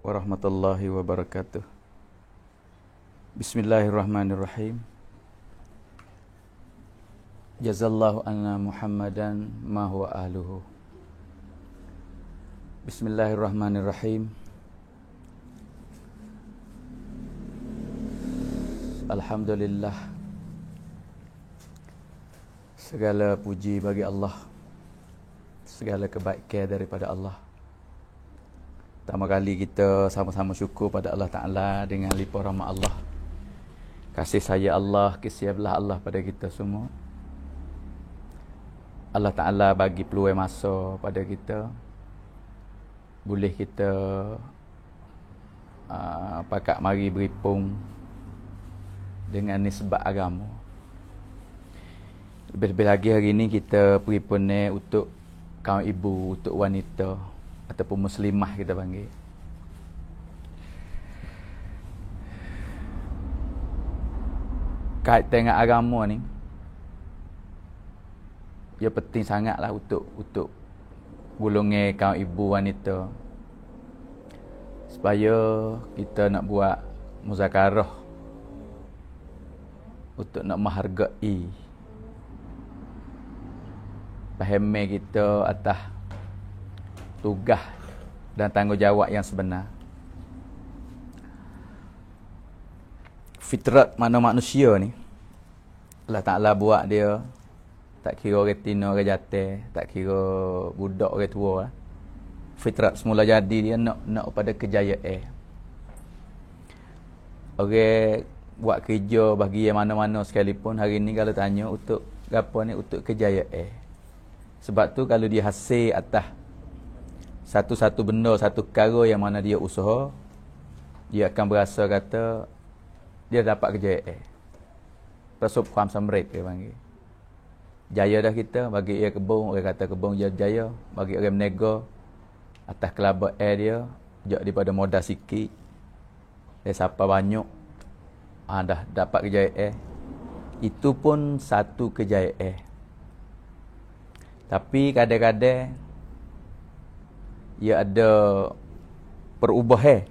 warahmatullahi wabarakatuh. Bismillahirrahmanirrahim. Jazallahu anna Muhammadan ma huwa ahluhu. Bismillahirrahmanirrahim. Alhamdulillah. Segala puji bagi Allah. Segala kebaikan daripada Allah. Pertama kali kita sama-sama syukur pada Allah Ta'ala dengan limpah rahmat Allah. Kasih sayang Allah, kesiapan Allah pada kita semua. Allah Ta'ala bagi peluang masa pada kita. Boleh kita pakat mari beripung dengan nisbat agama. Lebih-lebih lagi hari ini kita beripung untuk kaum ibu, untuk wanita ataupun muslimah kita panggil. Kait dengan agama ni, ia penting sangatlah untuk golongan kaum ibu wanita, supaya kita nak buat muzakarah untuk nak menghargai pahaman kita atas tugas dan tanggungjawab yang sebenar. Fitrat mana manusia ni, Allah Ta'ala buat dia tak kira orang tina, orang jatuh, tak kira budak, orang tua lah. Fitrat semula jadi dia nak pada kejayaan. Orang buat kerja bagi yang mana-mana sekalipun, hari ni kalau tanya untuk apa ni, untuk kejayaan. Sebab tu kalau dia hasil atas satu-satu benda, satu perkara yang mana dia usaha, dia akan berasa kata dia dapat kejayaan. Rasub kuam samret dia panggil. Jaya dah kita, bagi ia kebun, orang kata kebun dia jaya. Bagi orang menega atas kelabak dia, jak daripada modal sikit, dia siapa banyak, dah dapat kejayaan. Itu pun satu kejayaan. Tapi kadang-kadang ia ada perubahan.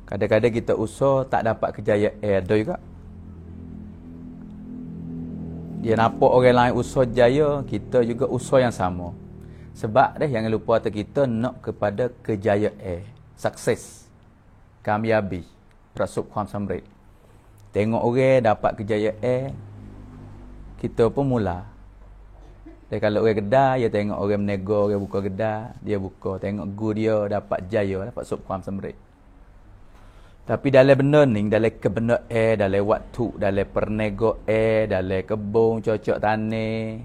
Kadang-kadang kita usaha tak dapat kejayaan, ada juga. Dia nampak orang lain usaha jaya, kita juga usaha yang sama. Sebab jangan lupa kita nak kepada kejayaan, sukses, kamiabi, rasub kham samrit. Tengok orang dapat kejayaan, kita pun mula. Dan kalau orang kedai, dia tengok orang menega, orang buka kedai, dia buka. Tengok gu dia dapat jaya, dapat sub kham samrit. Tapi dalam benda ni, dalam kebenar dalam waktu, dalam pernego dalam kebun, cocok tanah,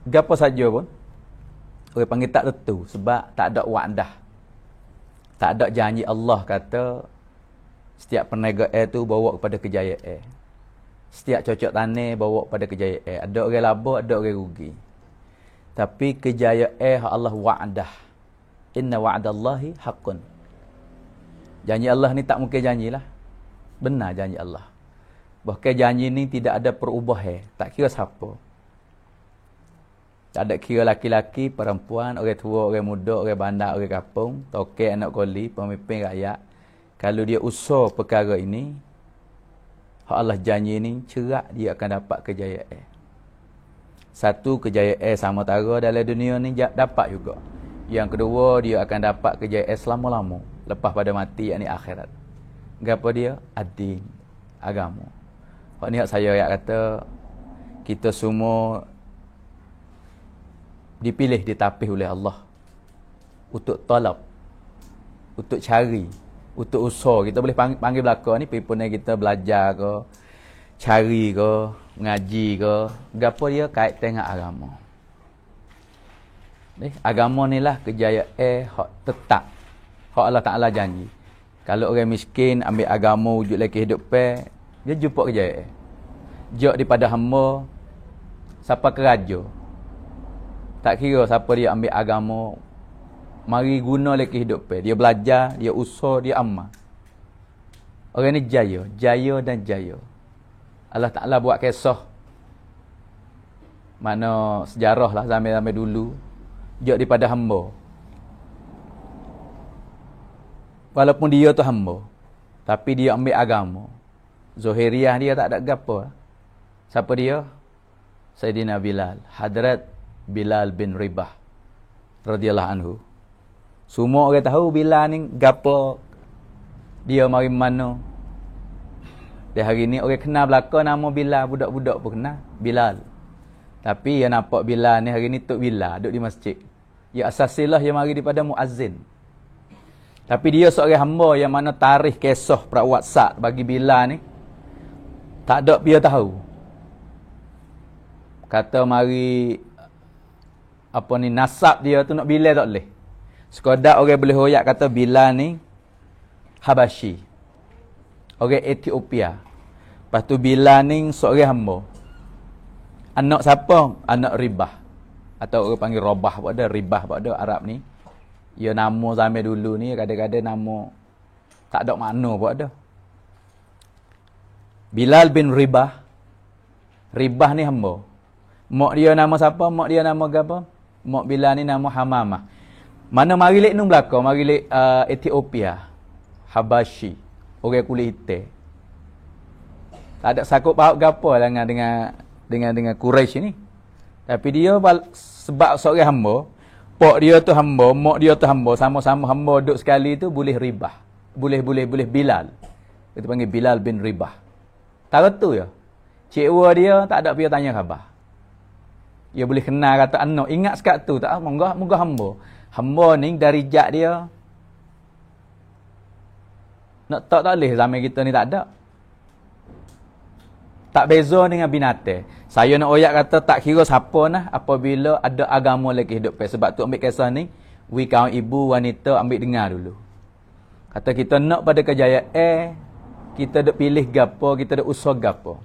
apa saja pun, orang panggil tak tentu. Sebab tak ada wa'dah. Tak ada janji Allah kata, setiap perniagaan tu bawa kepada kejayaan. Setiap cocok tanah bawa pada kejayaan. Ada orang laba, ada orang rugi. Tapi kejayaan Allah wa'dah. Inna wa'dallahi haqqun. Janji Allah ni tak mungkin janjilah. Benar janji Allah. Bahkan janji ni tidak ada perubahan. Tak kira siapa. Tak ada kira laki-laki, perempuan, orang tua, orang muda, orang bandar, orang kampung, tokek, anak koli, pemimpin rakyat. Kalau dia usaha perkara ini, Allah janji ni cerak dia akan dapat kejayaan. Satu, kejayaan sama tara dalam dunia ni dapat juga. Yang kedua, dia akan dapat kejayaan selama-lama lepas pada mati, yakni akhirat. Apa dia? Ad-din, agama. Hak ni saya kata kita semua dipilih, ditapih oleh Allah untuk talab, untuk cari, untuk usaha. Kita boleh panggil belakang ni pimpinan kita belajar ke, cari ke, mengaji ke, gapo dia kait dengan agama. Agama ni lah kejayaan hak tetap, hak Allah Ta'ala janji. Kalau orang miskin ambil agama wujud lagi kehidupan, dia jumpa kejayaan. Jak daripada hamba siapa keraja, tak kira siapa dia ambil agama, mari guna lagi kehidupan. Dia belajar, dia usaha, dia amal. Orang ni jaya, jaya dan jaya. Allah Ta'ala buat kisah mana sejarah lah zaman-zaman dulu, jak daripada hamba Walaupun dia tu hamba, tapi dia ambil agama. Zuhairiyah dia tak ada gapo. Siapa dia? Sayyidina Bilal, Hadrat Bilal bin Ribah radhiyallahu anhu. Semua orang tahu Bilal ni gapo, dia mari mana. Dan hari ni orang kenal belaka nama Bilal, budak-budak pun kenal Bilal. Tapi yang nampak Bilal ni hari ni Tok Bilal duduk di masjid. Ya asasilah yang mari daripada muazzin. Tapi dia seorang hamba yang mana tarikh kisah WhatsApp bagi Bilal ni tak ada dia tahu. Kata mari apa ni nasab dia tu nak Bilal tak boleh. Sekadar orang boleh royak kata Bilal ni Habasyi, orang Ethiopia. Lepas tu Bilal ni seorang hamba. Anak siapa? Anak Ribah. Atau orang panggil Rabah pun ada, Ribah pun ada Arab ni. Ya nama zaman dulu ni kadang-kadang nama tak ada makna pun ada. Bilal bin Ribah. Ribah ni hamba. Mak dia nama siapa? Mak dia nama apa? Mak Bilal ni nama Hamamah. Mana mari lek nung belaka, mari lek Ethiopia. Habasyi, orang kulit hitam. Tak ada sakut paut gapo lah dengan Quraisy ni. Tapi dia sebab seorang hamba, pak dia tu hamba, mak dia tu hamba, sama-sama hamba duduk sekali tu boleh Ribah. Boleh Bilal. Kita panggil Bilal bin Ribah. Tahu tu ya. Cikwa dia tak ada dia tanya khabar. Dia boleh kenal kata anak, ingat sekat tu tak? Moga hamba. Hamba ni dari jat dia nak tak boleh zaman kita ni tak ada. Tak beza dengan binatang. Saya nak oyak kata tak kira siapa nah apabila ada agama lagi hidup. Sebab tu ambil kisah ni, kaum ibu wanita ambil dengar dulu. Kata kita nak pada kejayaan, kita duk pilih gapo, kita duk usaha gapo.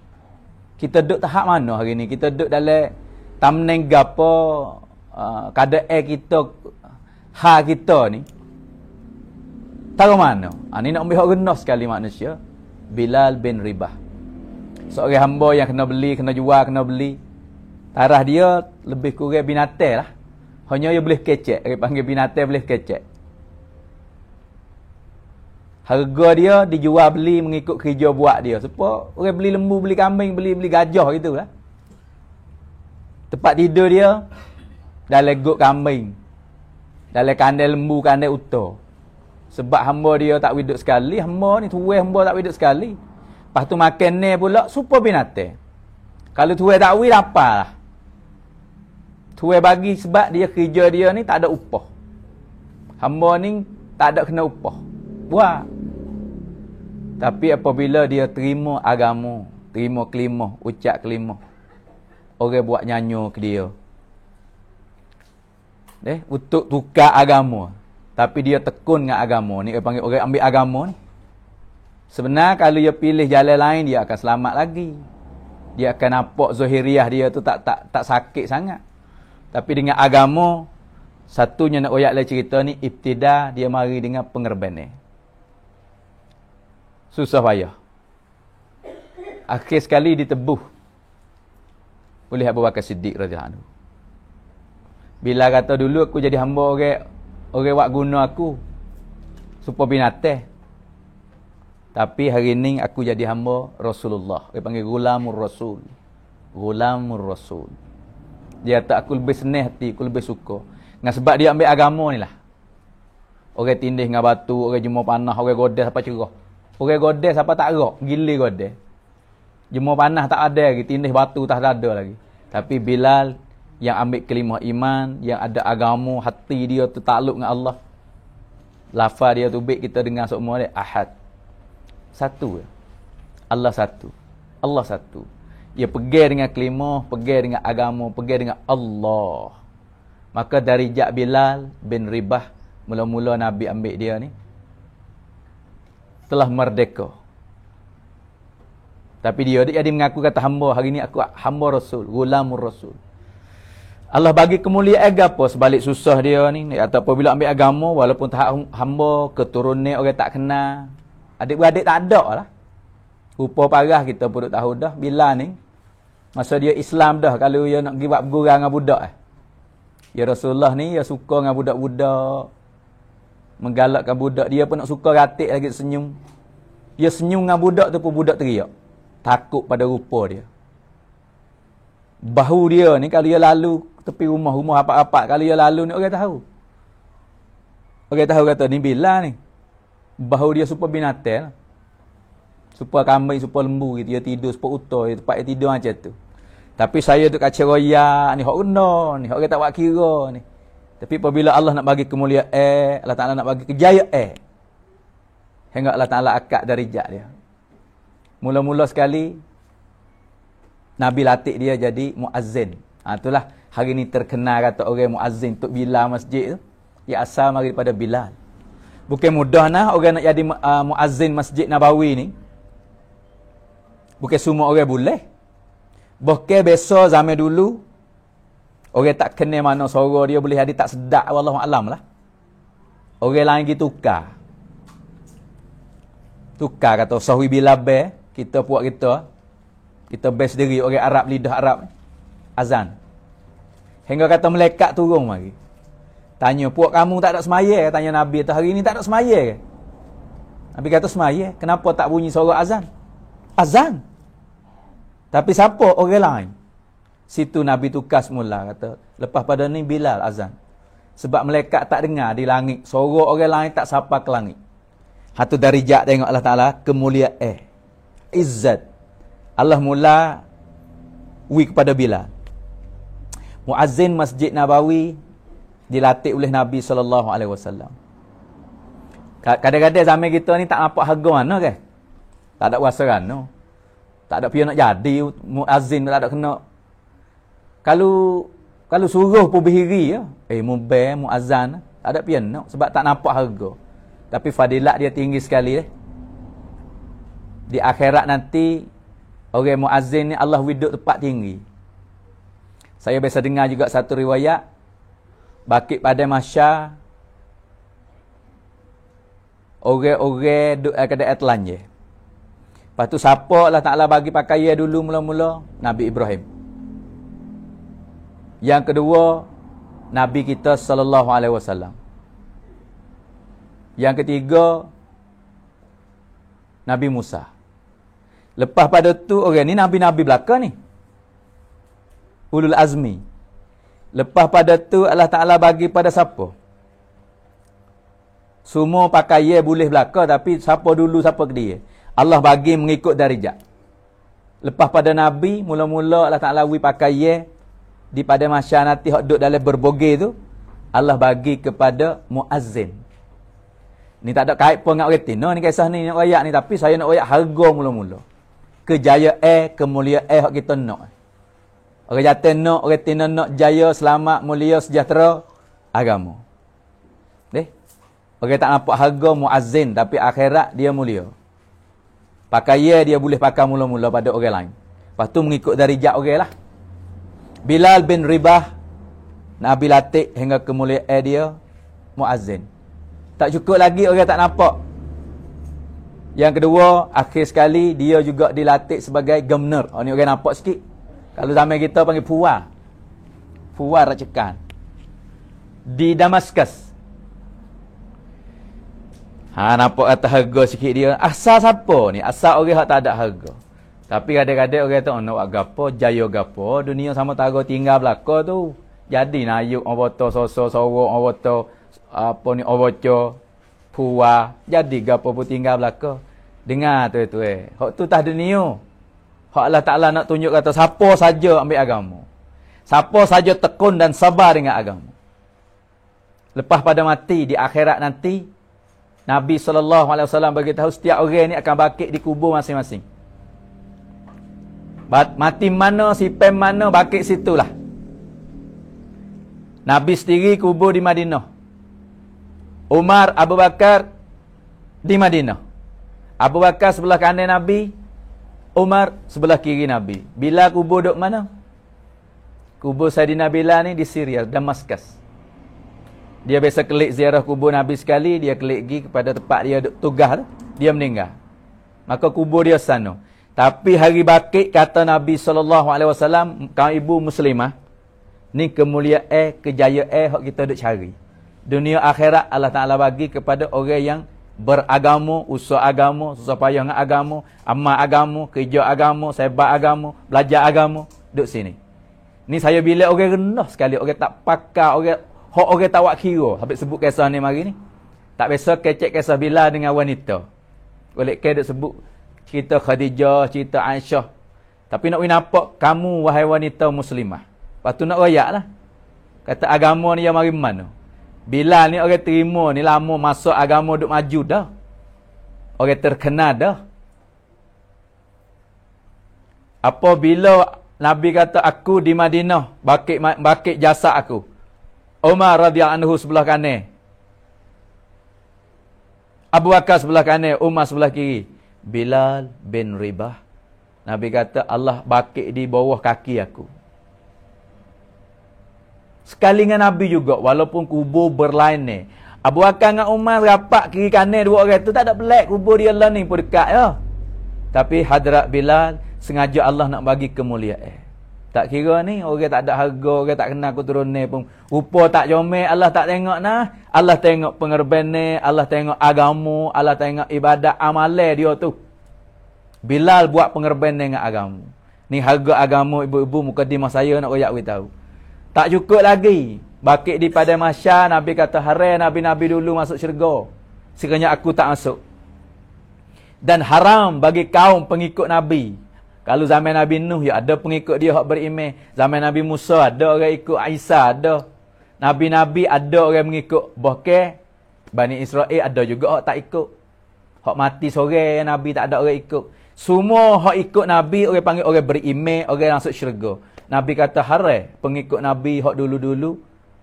Kita duk tahap mana hari ni? Kita duk dalam tamneng gapo, keadaan kita, hak kita ni. Tahu mana? Ni nak ambil hak rendah sekali manusia. Bilal bin Ribah. Seorang hamba yang kena beli, kena jual, kena beli. Tarah dia lebih kurang binatang lah. Hanya dia boleh kecek. Dia panggil binatang boleh kecek. Harga dia dijual beli mengikut kerja buat dia. Sebab orang beli lembu, beli kambing, beli gajah gitu lah. Tempat tidur dia dalam got kambing. Dalam kandai lembu, kandai uta. Sebab hamba dia tak hidup sekali. Hamba ni tuai hamba tak hidup sekali. Lepas tu makan ni pula super binatang. Kalau tuai tak wih apa lah. Tuai bagi sebab dia kerja dia ni tak ada upah. Hamba ni tak ada kena upah. Buat. Tapi apabila dia terima agama, terima kelimah, ucap kelimah, orang buat nyanyo ke dia. Untuk tukar agama. Tapi dia tekun dengan agama ni. Dia panggil orang ambil agama ni. Sebenarnya kalau dia pilih jalan lain, dia akan selamat lagi. Dia akan nampak Zuhairiyah dia tu tak sakit sangat. Tapi dengan agama, satunya nak oyak lah cerita ni, ibtidah dia mari dengan pengorbanan. Susah payah. Akhir sekali ditebuh oleh Abu Bakar Siddiq radhiyallahu anhu. Bila kata dulu aku jadi hamba orang wak guna aku supaya binatang. Tapi hari ni aku jadi hamba Rasulullah. Dia panggil Ghulamur Rasul. Ghulamur Rasul. Dia tak aku lebih senang hati, aku lebih suka. Dengan sebab dia ambil agama ni lah. Orang tindih dengan batu, orang jemur panah, orang godes apa cerah. Orang godes apa tak gerak, gila godes. Jemur panah tak ada lagi, tindih batu tak ada lagi. Tapi Bilal yang ambil kelimah iman, yang ada agama, hati dia tu takluk dengan Allah. Lafaz dia tu baik kita dengar semua dia Ahad. Satu. Allah satu. Allah satu. Dia pergi dengan kelimah, pergi dengan agama, pergi dengan Allah. Maka dari jak Bilal bin Ribah, mula-mula Nabi ambil dia ni, telah merdeka. Tapi dia mengaku kata hamba, hari ni aku hamba Rasul, Ghulamur Rasul. Allah bagi kemuliaan apa sebalik susah dia ni. Atau apabila ambil agama, walaupun tahap hamba, keturunan orang tak kenal, adik-beradik tak ada lah. Rupa parah kita pun tahu dah. Bila ni, masa dia Islam dah, kalau dia nak pergi buat bergurau dengan budak. Ya Rasulullah ni, dia suka dengan budak-budak. menggalakkan budak. Dia pun nak suka ratik lagi senyum. Dia senyum dengan budak tu pun budak teriak. Takut pada rupa dia. Bahu dia ni kalau dia lalu tepi rumah apa-apa, kalau dia lalu ni orang tahu. Orang tahu kata ni Bilal ni. Bahu dia supaya binatang. Supaya kambing, supaya lembu gitu. Dia tidur supaya utuh, tempat dia tidur macam tu. Tapi saya tu kacau royak ni, hak rendah ni, hak orang tak buat kira ni. Tapi apabila Allah nak bagi kemuliaan, Allah Ta'ala nak bagi kejayaan, hingga Allah Ta'ala akad darjat dia. Mula-mula sekali, Nabi latih dia jadi muazzin. Itulah hari ni terkenal kata orang muazzin untuk Bilal masjid tu. Ya asal mari daripada Bilal. Bukan mudah nah orang nak jadi muazzin Masjid Nabawi ni. Bukan semua orang boleh. Bahkan biasa zaman dulu, orang tak kenal mana suara dia boleh jadi tak sedap, wallahu alam lah. Orang lain pergi tukar. Tukar kata sahwi Bilal be, kita buat kita best diri orang Arab, lidah Arab azan. Hingga kata malaikat turun mari. Tanya, puak kamu tak ada semaya? Tanya Nabi, hari ni tak ada semaya ke? Nabi kata semaya. Kenapa tak bunyi suara azan? Azan. Tapi siapa orang lain? Situ Nabi tukar semula kata, lepas pada ni Bilal azan. Sebab malaikat tak dengar di langit, suara orang lain tak sampai ke langit. Hatu darjat tengok Allah Ta'ala kemuliaan. Izzat. Allah mula kepada Bilal. Muazzin Masjid Nabawi dilatih oleh Nabi SAW. Kadang-kadang zaman kita ni tak nampak harga mana ke? Tak ada kuasa kan? Tak ada pihak nak jadi muazzin, tak ada kena. Kalau suruh pun berdiri ya. Muazzan, tak ada pihak nak sebab tak nampak harga. Tapi fadilat dia tinggi sekali Di akhirat nanti orang muazzin ni Allah widuk tempat tinggi. Saya biasa dengar juga satu riwayat bakit pada Masya orang-orang duduk kedai telanjang. Lepas tu siapa Allah Ta'ala bagi pakaian dulu mula-mula? Nabi Ibrahim. Yang kedua, Nabi kita sallallahu alaihi wasallam. Yang ketiga, Nabi Musa. Lepas pada tu orang ni nabi-nabi belaka ni. Ulul azmi. Lepas pada tu Allah Ta'ala bagi pada siapa? Semua pakaian boleh belaka, tapi siapa dulu siapa ke dia? Allah bagi mengikut darjat. Lepas pada Nabi, mula-mula Allah Ta'ala bagi pakaian di pada masyarakat nanti hak duduk dalam berbogey tu, Allah bagi kepada muazzin. Ni tak ada kait pun dengan orang Tino ni kisah ni nak royak ni, tapi saya nak royak harga mula-mula. Kejayaan, kemuliaan hak kita nak. Orang jatuh nak, orang Tino nak jaya, selamat, mulia, sejahtera, agama. Orang tak nampak harga muazzin, tapi akhirat dia mulia. Pakaian dia boleh pakai mula-mula pada orang lain. Lepas tu mengikut darjat orang lah. Bilal bin Ribah, Nabi latih hingga kemuliaan dia muazzin. Tak cukup lagi orang tak nampak. Yang kedua, akhir sekali dia juga dilatih sebagai governor. Ni orang nampak sikit. Kalau zaman kita panggil puar. Puar racikan. Di Damaskus. Nampak kata harga sikit dia. Asal siapa ni? Asal orang yang tak ada harga. Tapi kadang-kadang orang kata, nak buat gapo, jaya gapo, dunia sama tara tinggal belaka tu. Jadi nayuk orang botol sosok sorok, orang botol apa ni oboco, puwa. Jadi gapo pun tinggal belaka. Dengar tu hak tu tah dunia. Hak Allah Ta'ala nak tunjuk kata siapa saja ambil agama. Siapa saja tekun dan sabar dengan agama. Lepas pada mati di akhirat nanti, Nabi SAW beritahu setiap orang ni akan bakit di kubur masing-masing. Mati mana, sipem mana, bakit situlah. Nabi sendiri kubur di Madinah. Umar, Abu Bakar di Madinah. Abu Bakar sebelah kanan Nabi, Umar sebelah kiri Nabi. Bila kubur duduk mana? Kubur Saidina Bilal ni di Syria, Damaskus. Dia biasa kelik ziarah kubur Nabi sekali, dia kelik pergi kepada tempat dia tugas, dia meninggal. Maka kubur dia sana. Tapi hari bakit kata Nabi SAW, kaum ibu muslimah, ni kemuliaan, kejayaan hak kita duk cari. Dunia akhirat Allah Ta'ala bagi kepada orang yang beragama, usaha agama, susah payah dengan agama, amal agama, kerja agama, sebat agama, belajar agama, duduk sini. Ni saya bila orang rendah sekali, orang tak pakar, orang tak wak kira. Habis sebut kisah ni mari ni. Tak biasa kecek kisah Bilal dengan wanita. Oleh ke duk sebut cerita Khadijah, cerita Aisyah. Tapi nak nampak kamu wahai wanita muslimah. Lepas tu nak royak lah. Kata agama ni yang mari mana? Bilal ni orang terima ni lama masuk agama duk maju dah. Orang terkenal dah. Apabila Nabi kata aku di Madinah, bakit jasa aku. Umar radhiyallahu anhu sebelah kanan. Abu Bakar sebelah kanan, Umar sebelah kiri. Bilal bin Ribah. Nabi kata Allah bakit di bawah kaki aku. Sekali dengan Nabi juga, walaupun kubur berlainan. Abu Bakar dengan Umar rapat kiri kanan dua orang tu, tak ada pelik. Kubur dia lah ni pun dekat ya. Tapi hadrat Bilal, sengaja Allah nak bagi kemuliaan. Tak kira ni, orang tak ada harga, orang tak kenal keturunan pun. Rupa tak comel, Allah tak tengok nah. Allah tengok pengorbanan, Allah tengok agama, Allah tengok ibadat amalan dia tu. Bilal buat pengorbanan dengan agama. Ni harga agama ibu-ibu mukadimah saya nak royak beritahu. Tak cukup lagi. Bakit di pada masyar, Nabi kata haram Nabi-Nabi dulu masuk syurga. Sekiranya aku tak masuk. Dan haram bagi kaum pengikut Nabi. Kalau zaman Nabi Nuh, ya ada pengikut dia yang beriman. Zaman Nabi Musa, ada orang ikut Isa, ada. Nabi-Nabi, ada orang mengikut. Bahkan, Bani Israel ada juga yang tak ikut. Hak mati sore, Nabi tak ada orang ikut. Semua hak ikut Nabi, orang panggil orang beriman, orang masuk syurga. Nabi kata haram pengikut Nabi hak dulu-dulu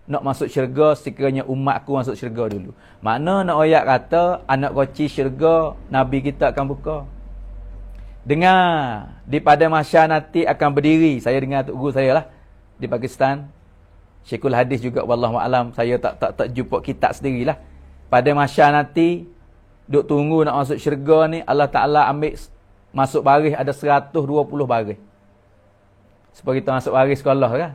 nak masuk syurga sekiranya umatku masuk syurga dulu. Makna nak ayat kata anak kecil syurga Nabi kita akan buka. Dengar di pada mahsyar nanti akan berdiri. Saya dengar tok guru saya lah di Pakistan. Syekhul Hadis juga wallahu alam, saya tak jumpa kitab sendirilah. Pada mahsyar nanti duk tunggu nak masuk syurga ni, Allah Taala ambil masuk baris ada 120 baris. Seperti kita masuk baris sekolah kan.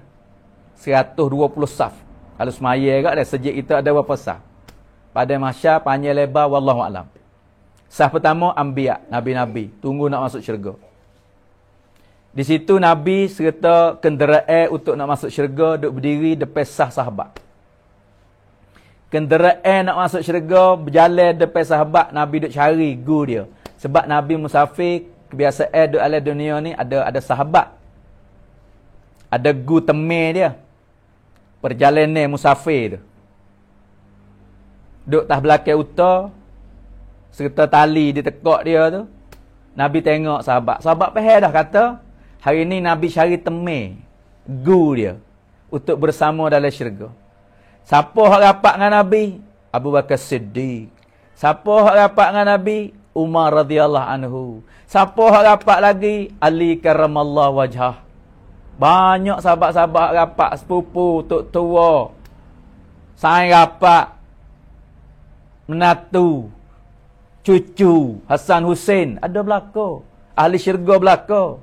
120 saf. Kalau semaya kat dah sejik kita ada berapa saf. Pada mahsyar panjang lebar wallahu alam. Saf pertama anbiya, nabi-nabi, tunggu nak masuk syurga. Di situ Nabi serta kenderaan untuk nak masuk syurga duk berdiri depan saf sahabat. Kenderaan nak masuk syurga berjalan depan sahabat, Nabi duk cari gu dia. Sebab Nabi musafir, kebiasaan duk alam dunia ni ada sahabat. Ada gu temai dia. Perjalanan musafir tu. Duk tas belakang utara, serta tali ditekak dia tu. Nabi tengok sahabat. Sahabat faham dah kata, hari ni Nabi cari temai gu dia untuk bersama dalam syurga. Siapa hak rapat dengan Nabi? Abu Bakar Siddiq. Siapa hak rapat dengan Nabi? Umar radhiyallahu anhu. Siapa hak rapat lagi? Ali karramallahu wajhah. Banyak sahabat-sahabat rapat, sepupu, tok tua, saing rapat, menatu, cucu, Hasan Hussein, ada belaka. Ahli syurga belaka.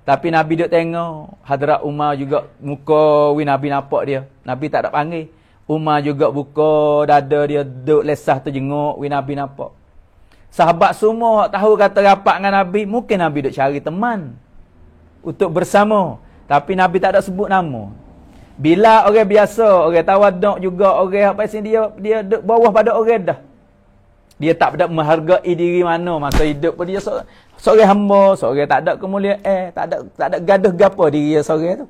Tapi Nabi duk tengok, Hadrat Umar juga muka Nabi nampak dia. Nabi tak ada panggil. Umar juga buka dada dia, duk lesah terjenguk, Nabi nampak. Sahabat semua tahu kata rapat dengan Nabi, mungkin Nabi duk cari teman untuk bersama. Tapi Nabi tak ada sebut nama. Bila orang biasa, orang tawaduk juga, orang apa sini dia duduk bawah pada orang dah. Dia tak ada menghargai diri mana masa hidup pun dia seorang hamba, seorang tak ada kemuliaan, tak ada gaduh gapo diri dia seorang tu.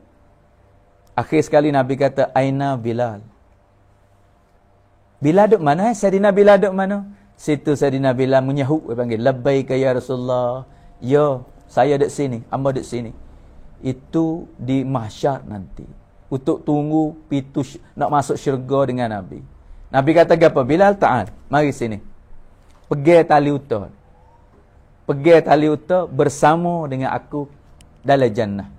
Akhir sekali Nabi kata, "Aina Bilal?" Bilal duduk mana? Sayyidina Bilal duduk mana? Situ Sayyidina Bilal menyahut, dia panggil, "Labbaika ya Rasulullah." Ya, saya duduk sini, hamba duduk sini. Itu di mahsyar nanti. Untuk tunggu pintu nak masuk syurga dengan Nabi. Nabi kata apa? Bilal, ta'al, mari sini. Pergi tali utara. Pergi tali utara bersama dengan aku dalam jannah.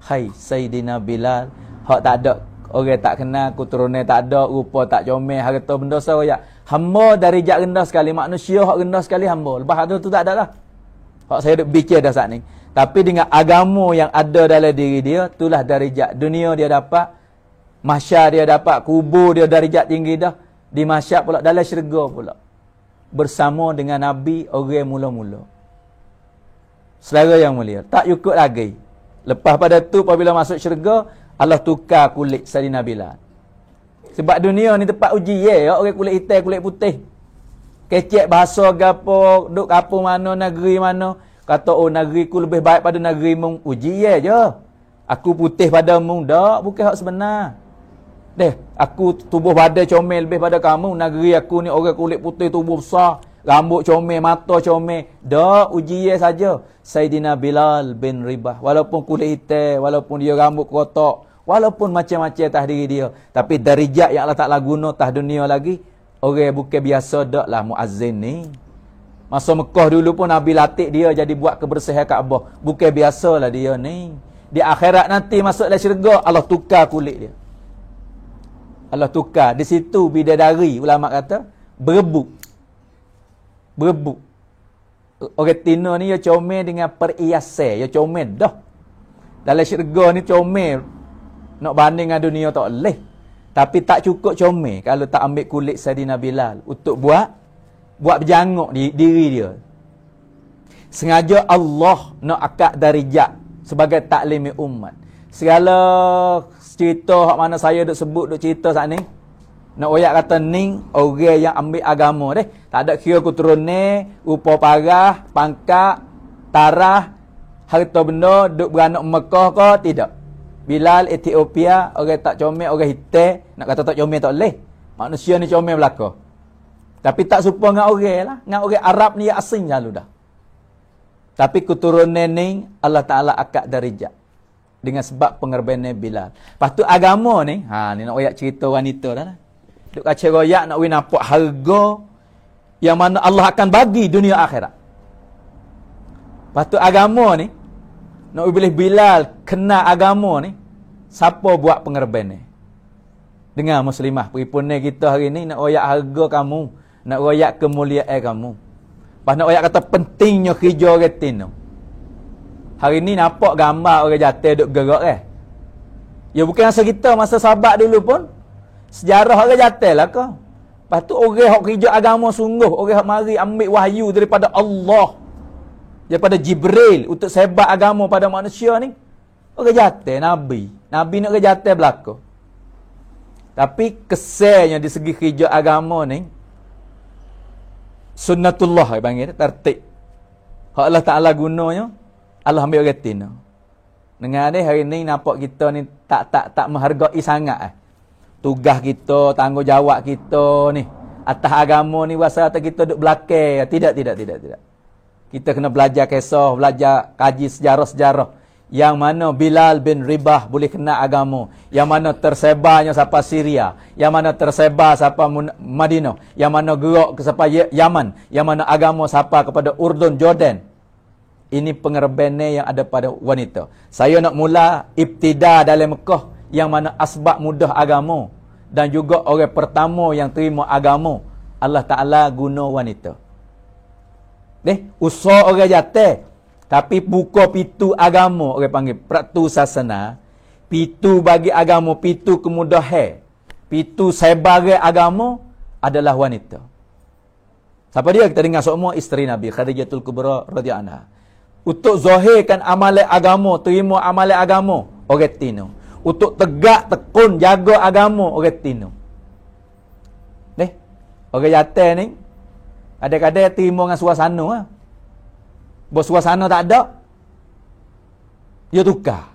Hai Sayyidina Bilal, hak tak ada, orang tak kenal, keturunan tak ada, rupa tak comel, harta benda saya. Hamba darjat rendah sekali, manusia hak rendah sekali hamba. Lepas tu tak ada lah. Hak saya duk bicara dah saat ni. Tapi dengan agama yang ada dalam diri dia, itulah darjat dunia dia dapat, Mahsyar dia dapat, kubur dia darjat tinggi dah. Di mahsyar pula, dalam syurga pula. Bersama dengan Nabi orang mula-mula. Saudara yang mulia, tak cukup lagi. Lepas pada tu apabila masuk syurga, Allah tukar kulit Sayyidina Bilal. Sebab dunia ni tempat uji ya, orang kulit hitam, kulit putih. Kecek bahasa gapo, duk kampung mana, negeri mana. Kata, oh negeriku lebih baik pada negerimu. Uji ya je. Aku putih padamu. Tak, bukan hak sebenar. Aku tubuh badan comel lebih pada kamu. Negeri aku ni orang kulit putih, tubuh besar. Rambut comel, mata comel. Tak, uji ya saja. Sayyidina Bilal bin Ribah. Walaupun kulit hitam, walaupun dia rambut kotak, walaupun macam-macam atas diri dia. Tapi darjat yang Allah Ta'ala guna atas dunia lagi, orang bukan biasa dak lah muazzin ni. Masa Mekah dulu pun Nabi latih dia jadi buat kebersihan Kaabah. Bukan biasalah dia ni. Di akhirat nanti masuk dalam syurga, Allah tukar kulit dia. Allah tukar. Di situ bidadari, ulama kata, berebut. Berebut. Orang Tino ni dia comel dengan periasan. Dia comel dah. Dalam syurga ni comel. Nak banding dengan dunia tak boleh. Tapi tak cukup comel kalau tak ambil kulit Sayyidina Bilal untuk buat berjanguk di diri dia. Sengaja Allah nak akad darjat sebagai taklimi umat. Segala cerita hak mana saya duk sebut, duk cerita saat ni, nak oyak kata ni orang yang ambil agama deh. Tak ada kira keturunan, rupa parah, pangkat, tarah, harta benda, duk beranak Mekah ke, tidak. Bilal Ethiopia, orang tak comel, orang hitam, nak kata tak comel tak boleh. Manusia ni comel belaka. Tapi tak serupa dengan orang lah. Dengan orang Arab ni asing lalu dah. Tapi keturunan ni Allah Ta'ala akad darjat. Dengan sebab pengorbanan Bilal. Lepas tu agama ni, ni nak royak cerita wanita dah lah. Duk kacau royak nak nampak harga yang mana Allah akan bagi dunia akhirat. Lepas tu agama ni, nak boleh Bilal kena agama ni, siapa buat pengorbanan? Dengan muslimah. Perempuan kita hari ni nak royak harga kamu, nak royak kemuliaan kamu. Lepas nak royak kata pentingnya kerja orang Tino. Hari ni nampak gambar orang jatuh duk gerak Ya bukan masa kita, masa sahabat dulu pun sejarah orang jatuh lah ke. Lepas tu orang yang kerja agama sungguh, orang yang mari ambil wahyu daripada Allah, daripada Jibril untuk sebar agama pada manusia ni, orang jatuh Nabi. Nabi nak orang jatuh belaka. Tapi kesannya di segi kerja agama ni, sunnatullah panggil, tertib. Hak Allah Ta'ala gunanya, Allah ambil orang Tino. Dengan ni hari ni nampak kita ni tak menghargai sangat tugas kita, tanggungjawab kita ni atas agama ni, rasa atas kita duduk belakang. Tidak. Kita kena belajar kisah, belajar kaji sejarah-sejarah. Yang mana Bilal bin Ribah boleh kena agama. Yang mana tersebarnya sampai Syria. Yang mana tersebar sampai Madinah. Yang mana gerak ke sampai Yaman. Yang mana agama sampai kepada Urdun, Jordan. Ini pengorbanan yang ada pada wanita. Saya nak mula ibtida dalam Mekah, yang mana asbab mudah agama. Dan juga orang pertama yang terima agama, Allah Ta'ala guna wanita. Usaha orang jatuh. Tapi buka pintu agama, orang panggil Pratu Sasana. Pintu bagi agama, pintu kemudahan, pintu sebagai agama adalah wanita. Siapa dia? Kita dengar semua isteri Nabi Khadijatul Kubra radhiyallahu anha. Untuk zahirkan amalan agama, terima amalan agama, orang Tino. Untuk tegak tekun jaga agama, orang Tino. Orang jatuh ni kadang-kadang terima dengan suasana. Bos suasana tak ada, dia tukar.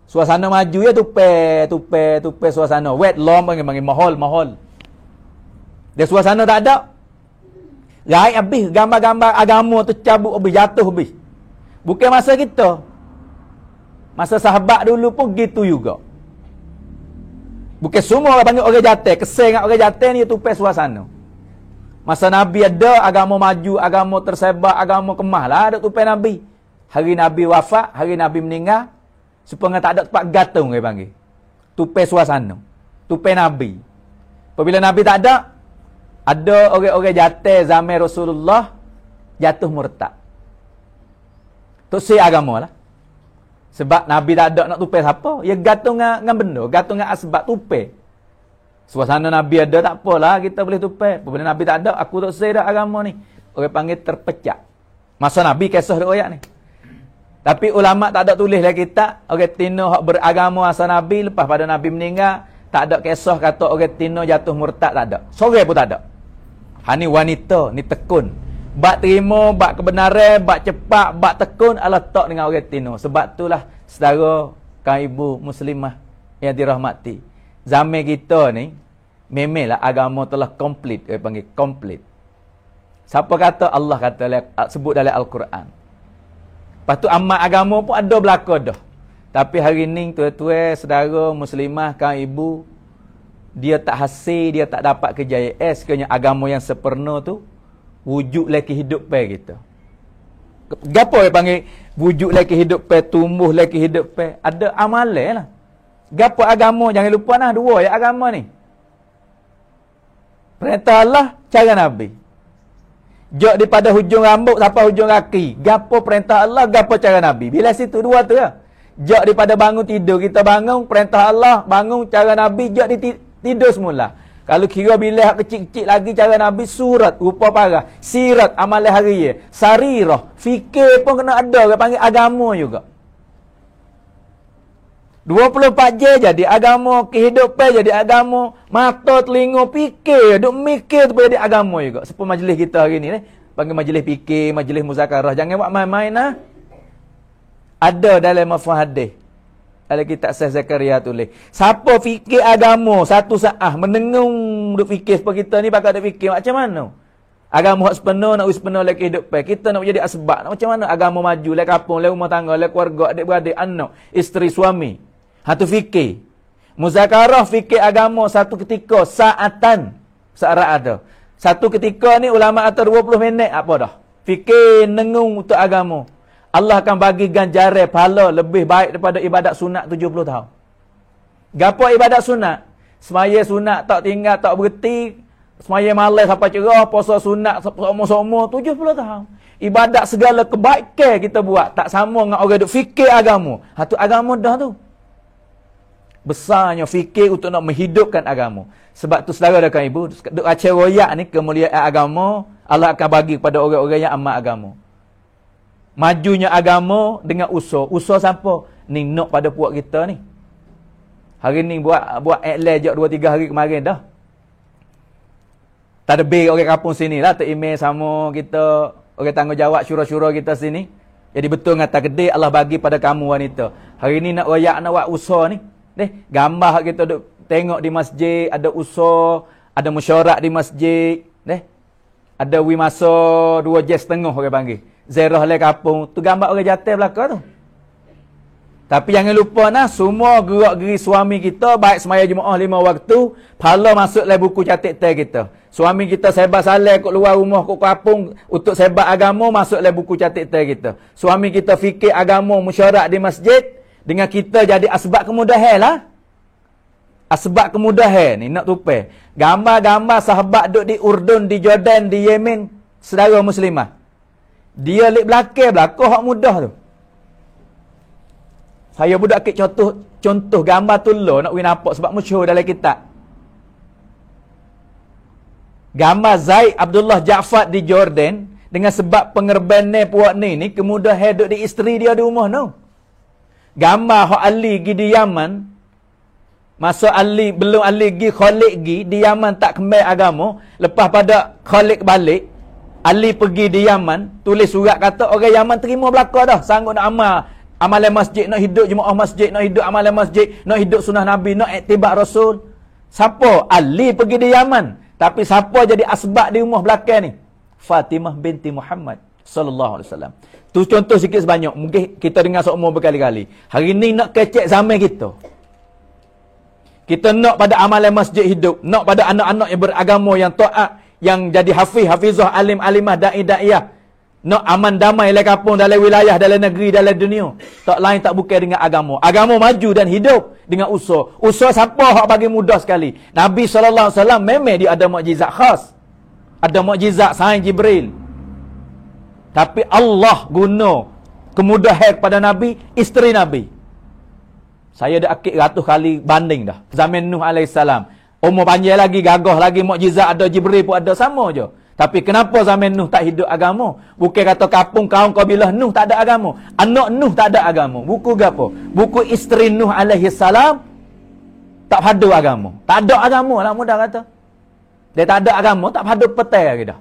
Suasana maju ya tupai suasana. Wet long panggil mahal. Dia suasana tak ada, raih habis, gambar-gambar agama tercabut habis, jatuh habis. Bukan masa kita. Masa sahabat dulu pun gitu juga. Bukan semua orang panggil orang jatuh, kesel dengan orang jatuh ni tupai suasana. Masa Nabi ada, agama maju, agama tersebar, agama kemah lah ada tupai Nabi. Hari Nabi wafat, hari Nabi meninggal, supaya tak ada tempat gantung dia panggil. Tupai suasana, tupai Nabi. Apabila Nabi tak ada orang-orang jatuh zaman Rasulullah, jatuh murtad. Tu si agama lah. Sebab Nabi tak ada nak tupai siapa? Ya gantung dengan benda, gantung dengan asbab tupai. Suasana Nabi ada tak apalah kita boleh tupai. Apabila Nabi tak ada, aku tak say dah agama ni. Orang panggil terpecah. Masa Nabi kisah duk ayat ni. Tapi ulama tak ada tulis lagi kitab, orang tino hak beragama asal Nabi lepas pada Nabi meninggal, tak ada kisah kata orang tino jatuh murtad, tak ada. Sore pun tak ada. Ni wanita, ni tekun. Bak terima, bak kebenaran, bak cepat, bak tekun Allah tak dengan orang tino. Sebab itulah saudara kan ibu muslimah yang dirahmati. Zaman kita ni memanglah agama telah komplit, dia panggil komplit. Siapa kata? Allah kata sebut dalam Al-Quran. Lepas tu amat agama pun ada belaka dah. Tapi hari ni tuan-tuan, saudara muslimah kan ibu, dia tak hasil, dia tak dapat kejayaan sekiranya agama yang sempurna tu wujud lagi hidup pe kita. Gapo dia panggil wujud lagi hidup pe, tumbuh lagi hidup pe? Ada amalan lah. Gapo agama? Jangan lupa nah dua ya agama ni. Perintah Allah, cara Nabi. Jok daripada hujung rambut sampai hujung kaki. Gapo perintah Allah, gapo cara Nabi. Bila situ dua tu lah. Jok daripada bangun tidur, kita bangun perintah Allah, bangun cara Nabi, jok tidur semula. Kalau kira bila kecil-kecil lagi cara Nabi, surat, rupa parah, sirat, amalan harian, sarirah, fikir pun kena ada, dia panggil agama juga. 24 je jadi agama, kehidupan jadi agama, mata, telinga, fikir, duk mikir tu jadi agama juga. Seperti majlis kita hari ni, panggil majlis fikir, majlis muzakarah. Jangan buat main-main lah. Ada dalam mafhum hadis. Dalam kitab Syekh Zakaria tulis. Siapa fikir agama satu saat menengung duk fikir seperti kita ni, bakal duk fikir macam mana? Agama hak sepenuh, nak sepenuh lagi kehidupan. Kita nak jadi asbab. Nak macam mana agama maju, lagi kampung, lagi rumah tangga, lagi keluarga, adik-beradik, anak, isteri, suami. Hatu fikir. Muzakarah fikir agama satu ketika, saatan. Searah ada. Satu ketika ni ulama atau 20 minit apa dah. Fikir nengung untuk agama. Allah akan bagi ganjaran pahala lebih baik daripada ibadat sunat 70 tahun. Gapo ibadat sunat? Semaya sunat tak tinggal, tak berhenti. Semaya malam sampai cerah, puasa sunat semua 70 tahun. Ibadat segala kebaikan kita buat. Tak sama dengan orang duk fikir agama. Hatu agama dah tu. Besarnya fikir untuk nak menghidupkan agama. Sebab tu saudara dan ibu, duk acara royak ni kemuliaan agama, Allah akan bagi kepada orang-orang yang amat agama. Majunya agama dengan usaha. Usaha siapa? Ni nak pada puak kita ni. Hari ni buat iklan je 2-3 hari kemarin dah. Tadbir orang kampung sini lah, email sama kita, orang tanggungjawab syura-syura kita sini. Jadi betul ngata gede Allah bagi pada kamu wanita. Hari ni nak royak, nak buat usaha ni. Gambar kita duk tengok di masjid, ada usaha, ada mesyuarat di masjid, ada wimasa 2.5 orang panggil. Zerah le kampung, tu gambar orang jatuh belakang tu. Tapi jangan lupa nah, semua gerak-geri suami kita, baik semaya Jumaat 5 waktu, pahala masuk le buku catat teh kita. Suami kita sebat salah kat luar rumah, kat kampung, untuk sebat agama, masuk le buku catat teh kita. Suami kita fikir agama, mesyuarat di masjid, dengan kita jadi asbab kemudahan lah. Asbab kemudahan ni nak tupai. Gambar-gambar sahabat duduk di Urdun, di Jordan, di Yemen, saudara muslimah. Dia lik belakang hak mudah tu. Saya budak kek contoh gambar tu lo nak win nampak sebab masyhur dalam kitab. Gambar Zaid Abdullah Ja'far di Jordan dengan sebab pengerbanan puak ni kemudahan duduk di isteri dia di rumah no. Gambar hak Ali gi di Yaman. Masa Ali belum Ali gi Khalid gi di Yaman tak kembali agama, lepas pada Khalid balik, Ali pergi di Yaman, tulis surat kata orang Yaman terima belaka dah, sanggup nak amalan masjid, nak hidup Jumaat masjid, nak hidup amalan masjid, nak hidup sunnah Nabi, nak iktibar Rasul. Siapa? Ali pergi di Yaman. Tapi siapa jadi asbab di rumah belakang ni? Fatimah binti Muhammad sallallahu alaihi wasallam. Tu contoh sikit sebanyak. Mungkin kita dengar seumur berkali-kali. Hari ni nak kecek zaman kita. Kita nak pada amalan masjid hidup. Nak pada anak-anak yang beragama, yang taat, yang jadi hafizah, alim-alimah, da'i-da'iyah. Nak aman damai dalam kampung, dalam wilayah, dalam negeri, dalam dunia. Tak lain tak bukan dengan agama. Agama maju dan hidup dengan usaha. Usaha siapa hak bagi mudah sekali? Nabi SAW memang dia ada mukjizat khas. Ada mukjizat sains Jibril. Tapi Allah guna kemudahan kepada Nabi, isteri Nabi. Saya dah akid ratus kali banding dah. Zaman Nuh alaihissalam. Umur panjang lagi, gagah lagi, mukjizat ada, Jibril pun ada, sama je. Tapi kenapa zaman Nuh tak hidup agama? Bukan kata kampung kaum kabilah Nuh tak ada agama. Anak Nuh tak ada agama. Buku apa? Buku isteri Nuh alaihissalam tak padu agama. Tak ada agama lah mudah kata. Dia tak ada agama, tak padu petai lagi dah.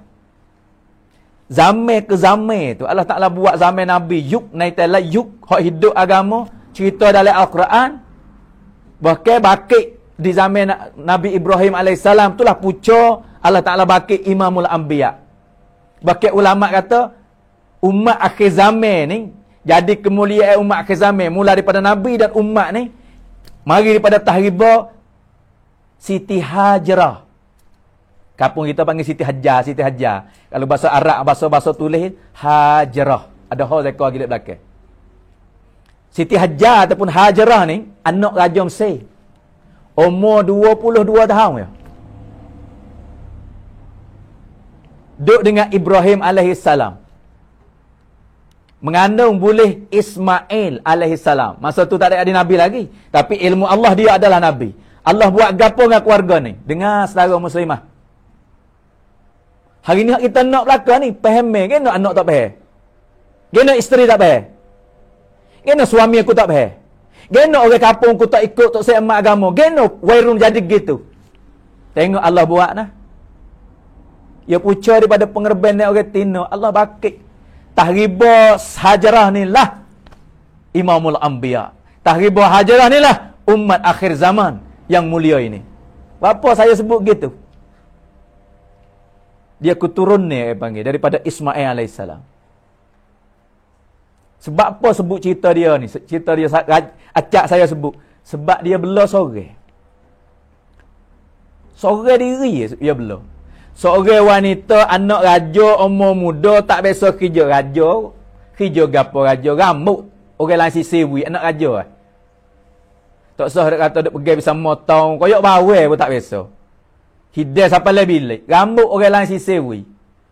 Zaman ke zaman tu Allah Ta'ala buat zaman Nabi yuk naitala yuk hak hidup agama, cerita dalam Al-Quran. Bahkan bakit di zaman Nabi Ibrahim alaihissalam itulah pucuk Allah Ta'ala bakit Imamul Anbiya. Bahkan ulama kata umat akhir zaman ni, jadi kemuliaan umat akhir zaman mula daripada Nabi dan umat ni mari daripada tahriba Siti Hajarah. Kampung kita panggil Siti Hajar, Siti Hajar. Kalau bahasa Arab, bahasa tulis Hajarah. Ada hal zakar gila belakang. Siti Hajar ataupun Hajarah ni anak Raja Mesir. Umur 22 tahun ya. Duduk dengan Ibrahim alaihissalam. Mengandung boleh Ismail alaihissalam. Masa tu tak ada Nabi lagi. Tapi ilmu Allah dia adalah Nabi. Allah buat gapo dengan keluarga ni. Dengar saudara muslimah. Hari ni kita nak belakang ni, faham ke nak anak tak faham? Gena isteri tak faham? Gena suami aku tak faham? Gena orang kampung aku tak ikut tak saya emak agama? Gena wairun jadi gitu? Tengok Allah buat nah. Ya puca daripada pengerban orang Tino, Allah bakit. Tahriba Hajarah ni lah Imamul Anbiya. Tahriba Hajarah ni lah umat akhir zaman yang mulia ini. Apa saya sebut gitu? Dia keturun ni panggil daripada Ismail alaihissalam. Sebab apa sebut cerita dia ni? Cerita dia acak saya sebut. Sebab dia bela sore. Sore diri dia bela. Seorang wanita anak raja umur muda tak biasa kerja raja. Kerja gapo raja rambut. Orang lain sisiwi anak raja. Tak sah dia kata dia pergi bisa motong koyok bawel pun tak biasa. Hidayah sampai lebih bilik. Rambut orang lain sisiwi.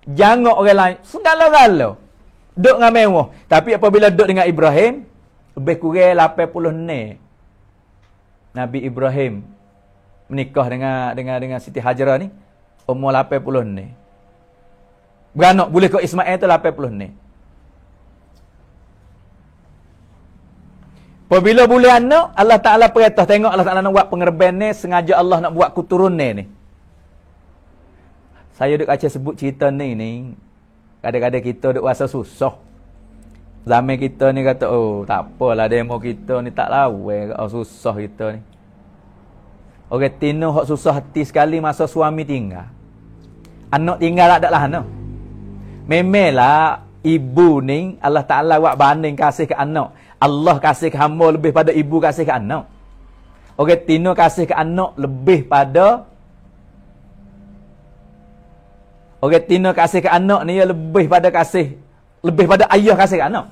Jangok orang lain. Segala-gala. Duduk dengan mewah. Tapi apabila duduk dengan Ibrahim, lebih kurang 80 ni. Nabi Ibrahim menikah dengan Siti Hajarah ni. Umur 80 ni. Beranak boleh ke Ismail tu 80 ni. Apabila boleh anak, Allah Ta'ala perintah. Tengok Allah Ta'ala nak buat pengerban ni. Sengaja Allah nak buat keturunan ni. Saya duk kaca sebut cerita ni. Kadang-kadang kita duk rasa susah. Zaman kita ni kata, oh tak apalah demo kita ni tak lawan. Oh, susah kita ni. Orang Tino hak susah hati sekali masa suami tinggal. Anak tinggal tak lah anak. Memelah ibu ni Allah Ta'ala buat banding kasih ke anak. Allah kasih ke hamba lebih pada ibu kasih ke anak. Orang Tino kasih ke anak lebih pada orang Tino kasih ke anak ni lebih pada ayah kasih ke anak.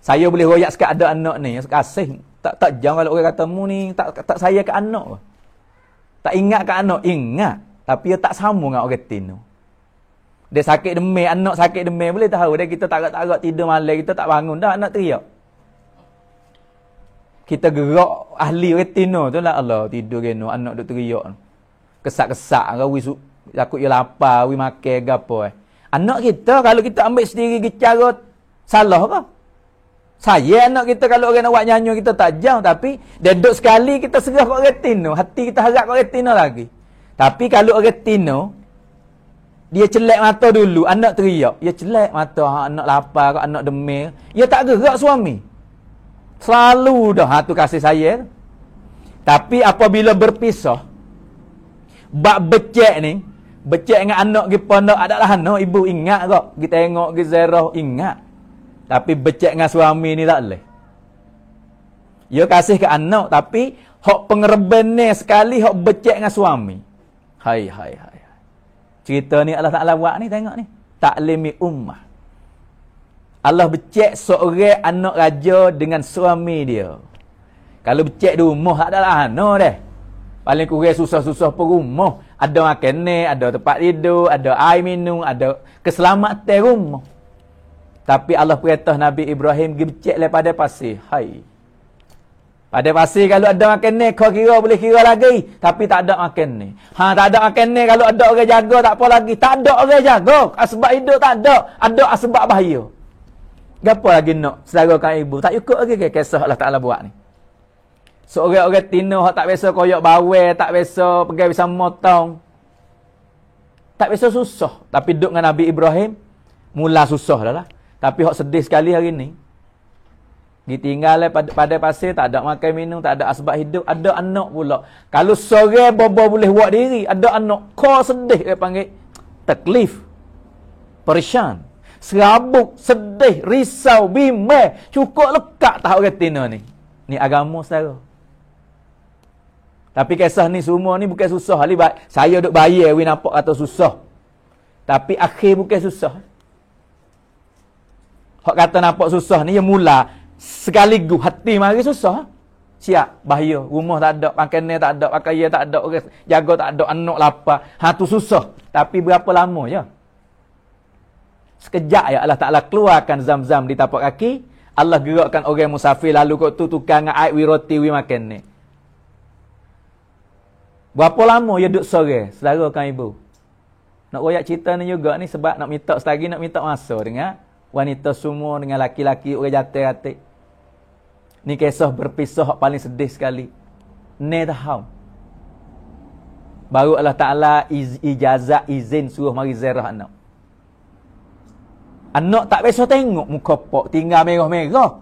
Saya boleh royak sikit ada anak ni kasih tak jangan kalau orang kata mu ni tak saya ke anak. Tak ingat ke anak, ingat. Tapi dia tak sama dengan orang Tino. Dia sakit demam, anak sakit demam boleh tahu dia kita tak agak tidur malam kita tak bangun dah anak teriak. Kita gerak ahli orang Tino tu lah Allah tidur geno anak duk teriak. Kesak-kesak rawi takut dia lapar, we makan ke apa Anak kita kalau kita ambil sendiri cara salah ke? Saya anak kita kalau orang nak buat nyanyi kita tak jauh tapi dia duduk sekali kita serah kat orang Tino, hati kita harap kat orang Tino lagi. Tapi kalau orang Tino dia celak mata dulu, anak teriak, dia celak mata, anak lapar, anak demam, dia tak gerak suami. Selalu dah tu kasih saya. Tapi apabila berpisah bab becek ni becek dengan anak pergi pondok adalah anak ibu ingat kok. Kita tengok pergi ziarah ingat. Tapi becek dengan suami ni tak boleh. Dia kasih ke anak tapi hak pengerban ni sekali hak becek dengan suami. Hai. Cerita ni Allah Ta'ala buat ni tengok ni. Taklimi ummah. Allah becek seorang anak raja dengan suami dia. Kalau becek di rumah tak adalah anak dah. Paling kurang susah-susah per rumah. Ada makan ni, ada tempat tidur, ada air minum, ada keselamatan rumah. Tapi Allah perintah Nabi Ibrahim pergi becek daripada pasir. Hai. Pada pasir kalau ada makan ni, kau kira boleh kira lagi. Tapi tak ada makan ni. Tak ada makan ni, kalau ada orang jaga, tak apa lagi. Tak ada orang jaga. Sebab hidup tak ada. Ada sebab bahaya. Apa lagi nak sedarakan ibu? Tak ikut lagi ke kisah Allah Ta'ala buat ni. Seorang-orang tino tak biasa koyok bawel, tak biasa pergi bisa motong. Tak biasa susah. Tapi duduk dengan Nabi Ibrahim, mula susah dah lah. Tapi hak sedih sekali hari ni. Ditinggal pada pasir, tak ada makan minum, tak ada asbab hidup, ada anak pula. Kalau sore bobo boleh buat diri, ada anak. Kau sedih dia panggil taklif. Perishan. Serabut, sedih, risau, bimbang. Cukup lekat tahu retina ni. Ni agama saudara. Tapi kisah ni semua ni bukan susah. Saya duk bayar, we nampak kata susah. Tapi akhir bukan susah. Hak kata nampak susah ni, yang mula sekaligus hati mari susah. Siap, bahaya. Rumah tak ada, makanan tak ada, pakaian tak ada, orang jaga tak ada, anak lapar. Tu susah. Tapi berapa lama je? Sekejap ya Allah Ta'ala keluarkan zam-zam di tapak kaki. Allah gerakkan orang musafir lalu kau tu tukang air wi roti wi makan ni. Berapa lama dia duduk sore, saudara kan ibu? Nak royak cerita ni juga ni sebab nak minta selagi nak minta masa dengan wanita semua, dengan laki-laki orang jatuh-jatuh. Ni kisah berpisah paling sedih sekali. Ni tahu. Baru Allah Ta'ala ijazah izin suruh mari ziarah anak. Anak tak biasa tengok muka pok, tinggal merah-merah.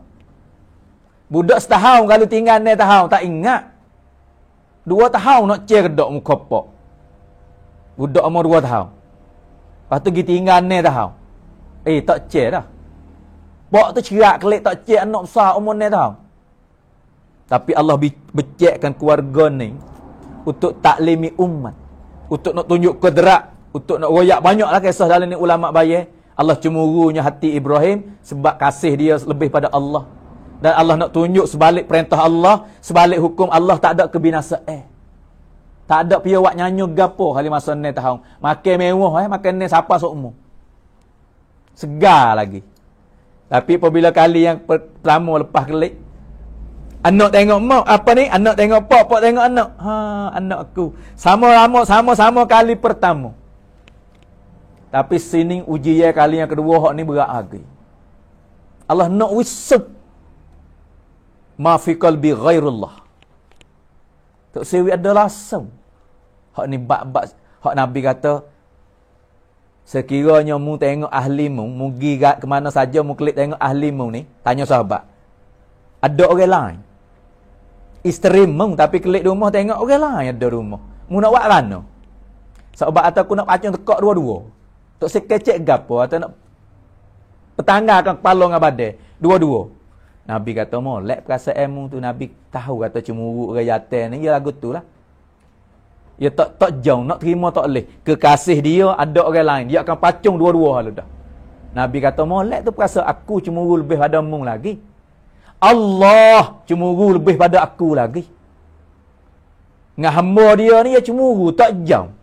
Budak setahun kalau tinggal ni tahun, tak ingat. 2 tahun nak cerdak muka pok. Budak umur 2 tahun. Lepas tu pergi tinggal ni tahun. Tak cer dah. Pok tu cerak kelik tak cer anak besar umur ni tahun. Tapi Allah becekkan keluarga ni untuk taklimi umat. Untuk nak tunjuk kudrat. Untuk nak royak banyaklah kisah dalam ni ulama bayar. Allah cemburunya hati Ibrahim sebab kasih dia lebih pada Allah. Dan Allah nak tunjuk sebalik perintah Allah, sebalik hukum Allah tak ada kebinasaan. Tak ada pia wak nyanyi gapo kali masa ni tahun. Makan mewah makan ni siapa seumur. Segar lagi. Tapi apabila kali yang pertama lepas kelik, anak tengok mak, apa ni? Anak tengok pok tengok anak. Anak aku. Sama-sama kali pertama. Tapi sini ujian kali yang kedua hak ni berat lagi. Allah nak wisub ma fi qalbi ghairullah. Tak sewi ada lasam. Hak ni bab hak Nabi kata sekiranya mu tengok ahlimu, mu pergi ke mana saja mu klik tengok ahlimu ni, tanya sahabat. Ada orang lain. Isteri mu tapi klik rumah tengok orang lain ada rumah. Mu nak buat mana? Sahabat atau aku nak pacung tekak dua-dua. Tak sekecek gapo atau nak petanggakan kepala dengan badai. Dua-dua. Nabi kata molek perasaan tu. Nabi tahu kata cemburu orang jatuh ni. Ya lagu tu lah. Ya tak jauh. Nak terima tak boleh. Kekasih dia ada orang lain. Dia akan pacung dua-dua hal dah. Nabi kata molek tu perasaan aku cemburu lebih pada mu lagi. Allah cemburu lebih pada aku lagi. Dengan hamba dia ni ya cemburu. Tak jauh.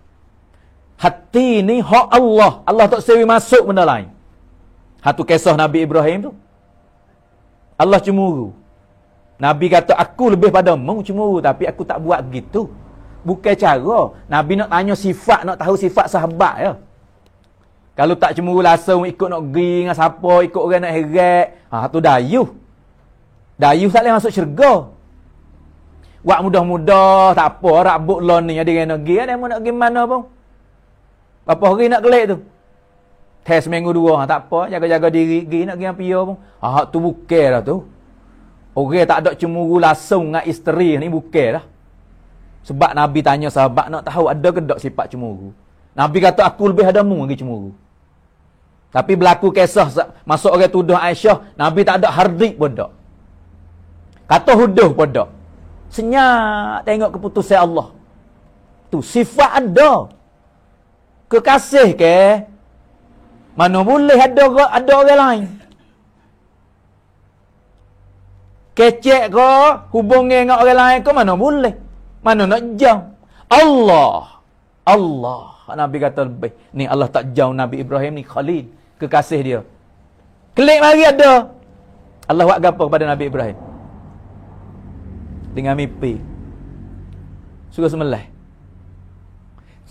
Hati ni hak Allah. Allah tak sewi masuk benda lain. Hatu kisah Nabi Ibrahim tu. Allah cemburu. Nabi kata aku lebih pada mu cemburu. Tapi aku tak buat begitu. Bukan cara. Nabi nak tanya sifat. Nak tahu sifat sahabat ya. Kalau tak cemburu langsung ikut nak pergi dengan siapa. Ikut orang nak heret. Tu dayuh. Dayuh tak boleh masuk syurga. Wak mudah-mudah. Tak apa. Rabuk lon ni. Ada yang nak pergi. Ada yang nak pergi mana pun. Berapa hari nak kelik tu? Tes seminggu 2. Tak apa. Jaga-jaga diri. Pergi nak pergi pia pun. Tu bukan dah tu. Orang tak ada cemburu langsung dengan isteri ni bukan dah. Sebab Nabi tanya sahabat nak tahu ada ke tak sifat cemburu. Nabi kata aku lebih ada mu lagi cemburu. Tapi berlaku kisah masuk orang tuduh Aisyah. Nabi tak ada hardik pun tak. Kata huduh pun tak. Senyap tengok keputusan Allah. Tu sifat ada. Kekasih ke? Mana boleh ada orang lain. Kecek ke? Hubungi dengan orang lain ke? Mana boleh. Mana nak jauh. Allah. Nabi kata lebih. Ni Allah tak jauh Nabi Ibrahim ni Khalil. Kekasih dia. Kelik mari ada. Allah buat gapo kepada Nabi Ibrahim? Dengan mimpi. Suruh sembelih.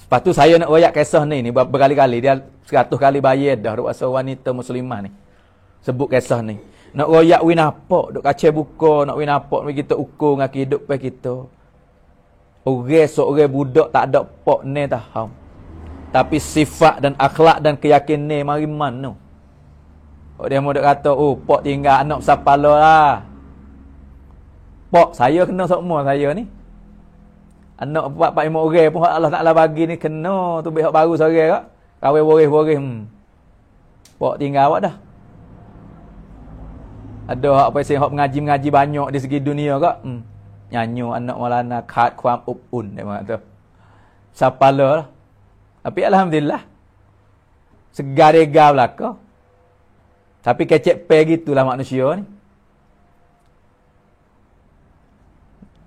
Lepas tu saya nak royak kisah ni berkali-kali. Dia 100 kali bayar dah rasa wanita muslimah ni. Sebut kisah ni. Nak royak win apa? Duk kaca buka, nak win apa? Kita ukur dengan kehidupan kita. Orang seorang budak tak ada pok ni tahu. Tapi sifat dan akhlak dan keyakinan mari mana? Dia mau kata, oh, pok tinggal anak sapala lah. Pok, saya kena semua saya ni. Anak 4-5 orang pun Allah Ta'ala bagi ni kena. Tu behok baru seorang kak. Kawai boris-boris. Pok tinggal awak dah. Ada hak apa sih hak mengaji banyak di segi dunia kak. Nyanyo anak Maulana khat kuam upun dia kata. Sapala lah. Tapi alhamdulillah. Segar-egar belaka. Tapi kecek pe gitulah manusia ni.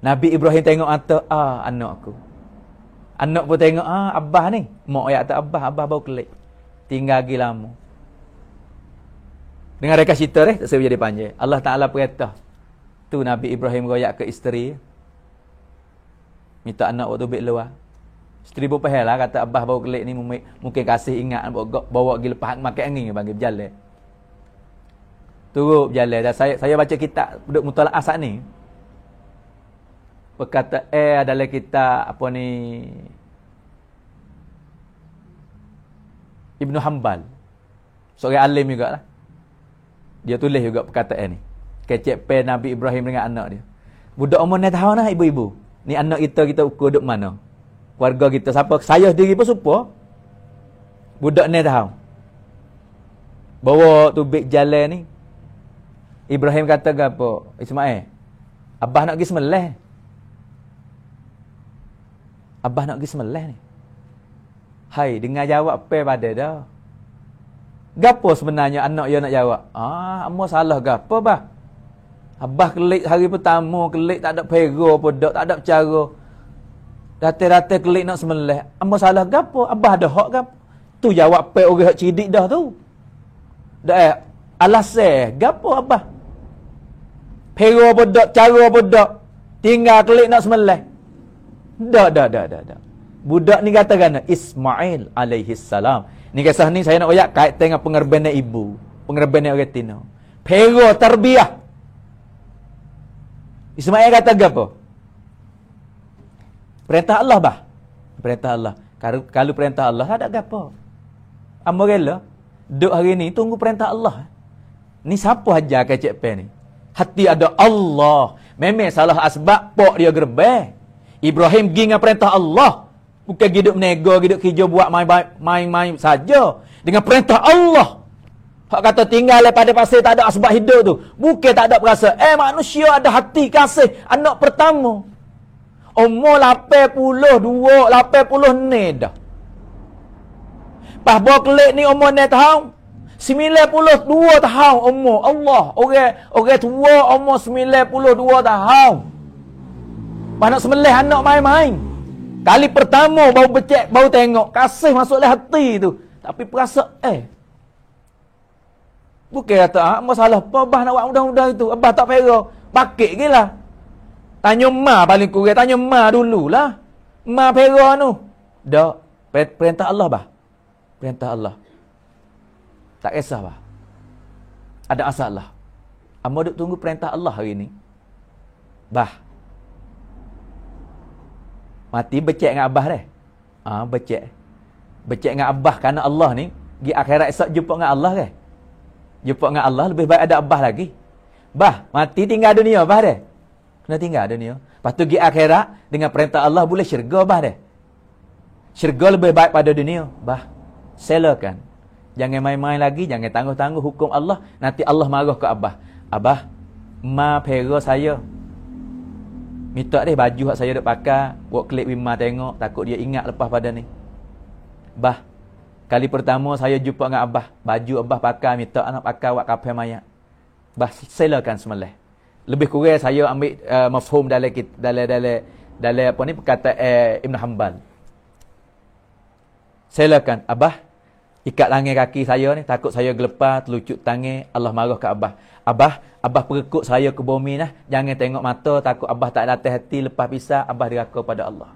Nabi Ibrahim tengok mata, anak aku. Anak pun tengok, abah ni. Mak ayat tak abah baru kelik. Tinggal lagi lama. Dengan reka cerita tak saya jadi panjang. Allah Ta'ala perintah. Tu Nabi Ibrahim royak ke isteri. Minta anak waktu bik luar. Isteri pun pahal lah, kata abah baru kelik ni mungkin kasih ingat bawa pergi lepas makan angin bagi berjalan. Turut berjalan. Dan saya baca kitab duduk mutalaah saat ni. Berkata adalah kita apa ni Ibnu Hanbal. Seorang alim jugalah. Dia tulis juga perkataan ni. Kecek pe Nabi Ibrahim dengan anak dia. Budak umur ni tahu nah ibu-ibu. Ni anak kita ukur duk mana? Keluarga kita siapa? Saya sendiri pun supa. Budak ni tahu. Bawa tu beg jalan ni. Ibrahim kata ke apa? Ismail. Abah nak pergi sembelih. Abah nak pergi sembelih ni. Hai, dengar jawab pe pada dah. Gapo sebenarnya anak dia nak jawab? Amor salah gapo bah? Abah kelik hari pertama, kelik tak ada pera apa dak, tak ada cara. Rata-rata kelik nak sembelih. Amor salah gapo? Abah ada hak gapo? Tu jawab pe orang hak cidik dah tu. Dak alasan gapo abah? Pera apa dak, cara apa dak? Tinggal kelik nak sembelih. Dak. Budak ni katakan Ismail alaihi salam. Ni kisah ni saya nak royak kait dengan pengerbanan ibu, pengerbanan orang Tino. Pero tarbiyah. Ismail kata apa? Perintah Allah bah. Perintah Allah. Kalau perintah Allah tak ada gapo. Amo rela duk hari ni tunggu perintah Allah. Ni siapa ajar kecek pe ni? Hati ada Allah. Memang salah asbab pok dia gerbang. Ibrahim pergi dengan perintah Allah. Bukan hidup menego, hidup kerja buat main-main saja. Dengan perintah Allah. Hak kata tinggal pada pasir tak ada asbab hidup tu. Bukan tak ada perasa. Manusia ada hati kasih. Anak pertama. Umur 82, 80 ni dah. Pas bawa kelik ni umur ni tahun. 92 tahun umur. Allah. Orang tua umur 92 tahun. Pas nak sembelih anak main-main. Kali pertama baru becek, baru tengok. Kasih masuk dalam hati tu. Tapi perasa, bukan kata, masalah apa Abah nak buat mudah-mudah itu. Abah tak pera. Pakik ke lah. Tanya Ma paling kurang. Tanya Ma dululah. Ma pera tu. Tak. Perintah Allah bah. Perintah Allah. Tak kisah bah. Ada masalah. Amba duk tunggu perintah Allah hari ni. Bah. Mati becek dengan Abah dah. Becek. Becek dengan Abah kerana Allah ni pergi akhirat esok jumpa dengan Allah ke? Jumpa dengan Allah lebih baik ada Abah lagi. Bah, mati tinggal dunia Abah dah. Kena tinggal dunia. Lepas tu pergi akhirat dengan perintah Allah boleh syurga Abah dah. Syurga lebih baik pada dunia. Bah, selakan. Jangan main-main lagi, jangan tangguh-tangguh hukum Allah. Nanti Allah marah ke Abah. Abah, ma pera saya. Minta deh baju hak saya duk pakai, buat klip Wima tengok, takut dia ingat lepas pada ni. Bah, kali pertama saya jumpa dengan Abah, baju Abah pakai, minta anak pakai buat kafan mayat. Bah, silakan sembelih. Lebih kurang saya ambil mafhum dalam apa ni perkataan Ibn Hanbal. Silakan Abah, Ikat tangan kaki saya ni, takut saya gelepar, terlucut tangan, Allah marah ke Abah. Abah perekut saya ke bumi nah. Jangan tengok mata, takut Abah tak latih hati, lepas pisah, Abah diraka pada Allah.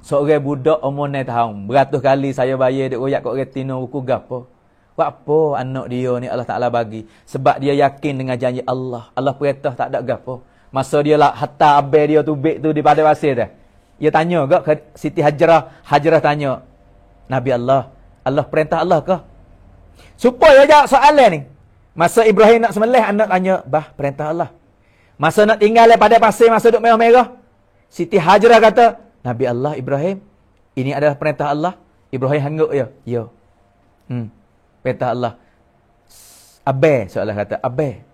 Seorang budak umur 9 tahun, beratus kali saya bayar duk royak kat retino buku gapo. Buat apa anak dia ni Allah Ta'ala bagi? Sebab dia yakin dengan janji Allah. Allah perintah tak ada gapo. Masa dia lah hatta abai dia tu bek tu di padai pasir dah. Dia tanya ke Siti Hajarah, Hajarah tanya, Nabi Allah perintah Allah ke? Supaya jawab soalan ni. Masa Ibrahim nak sembelih, anak tanya, bah, perintah Allah. Masa nak tinggal pada pasir, masa duduk merah-merah, Siti Hajarah kata, Nabi Allah, Ibrahim, ini adalah perintah Allah. Ibrahim hangguk ya. Ya. Perintah Allah. Abai, soalan kata, abai.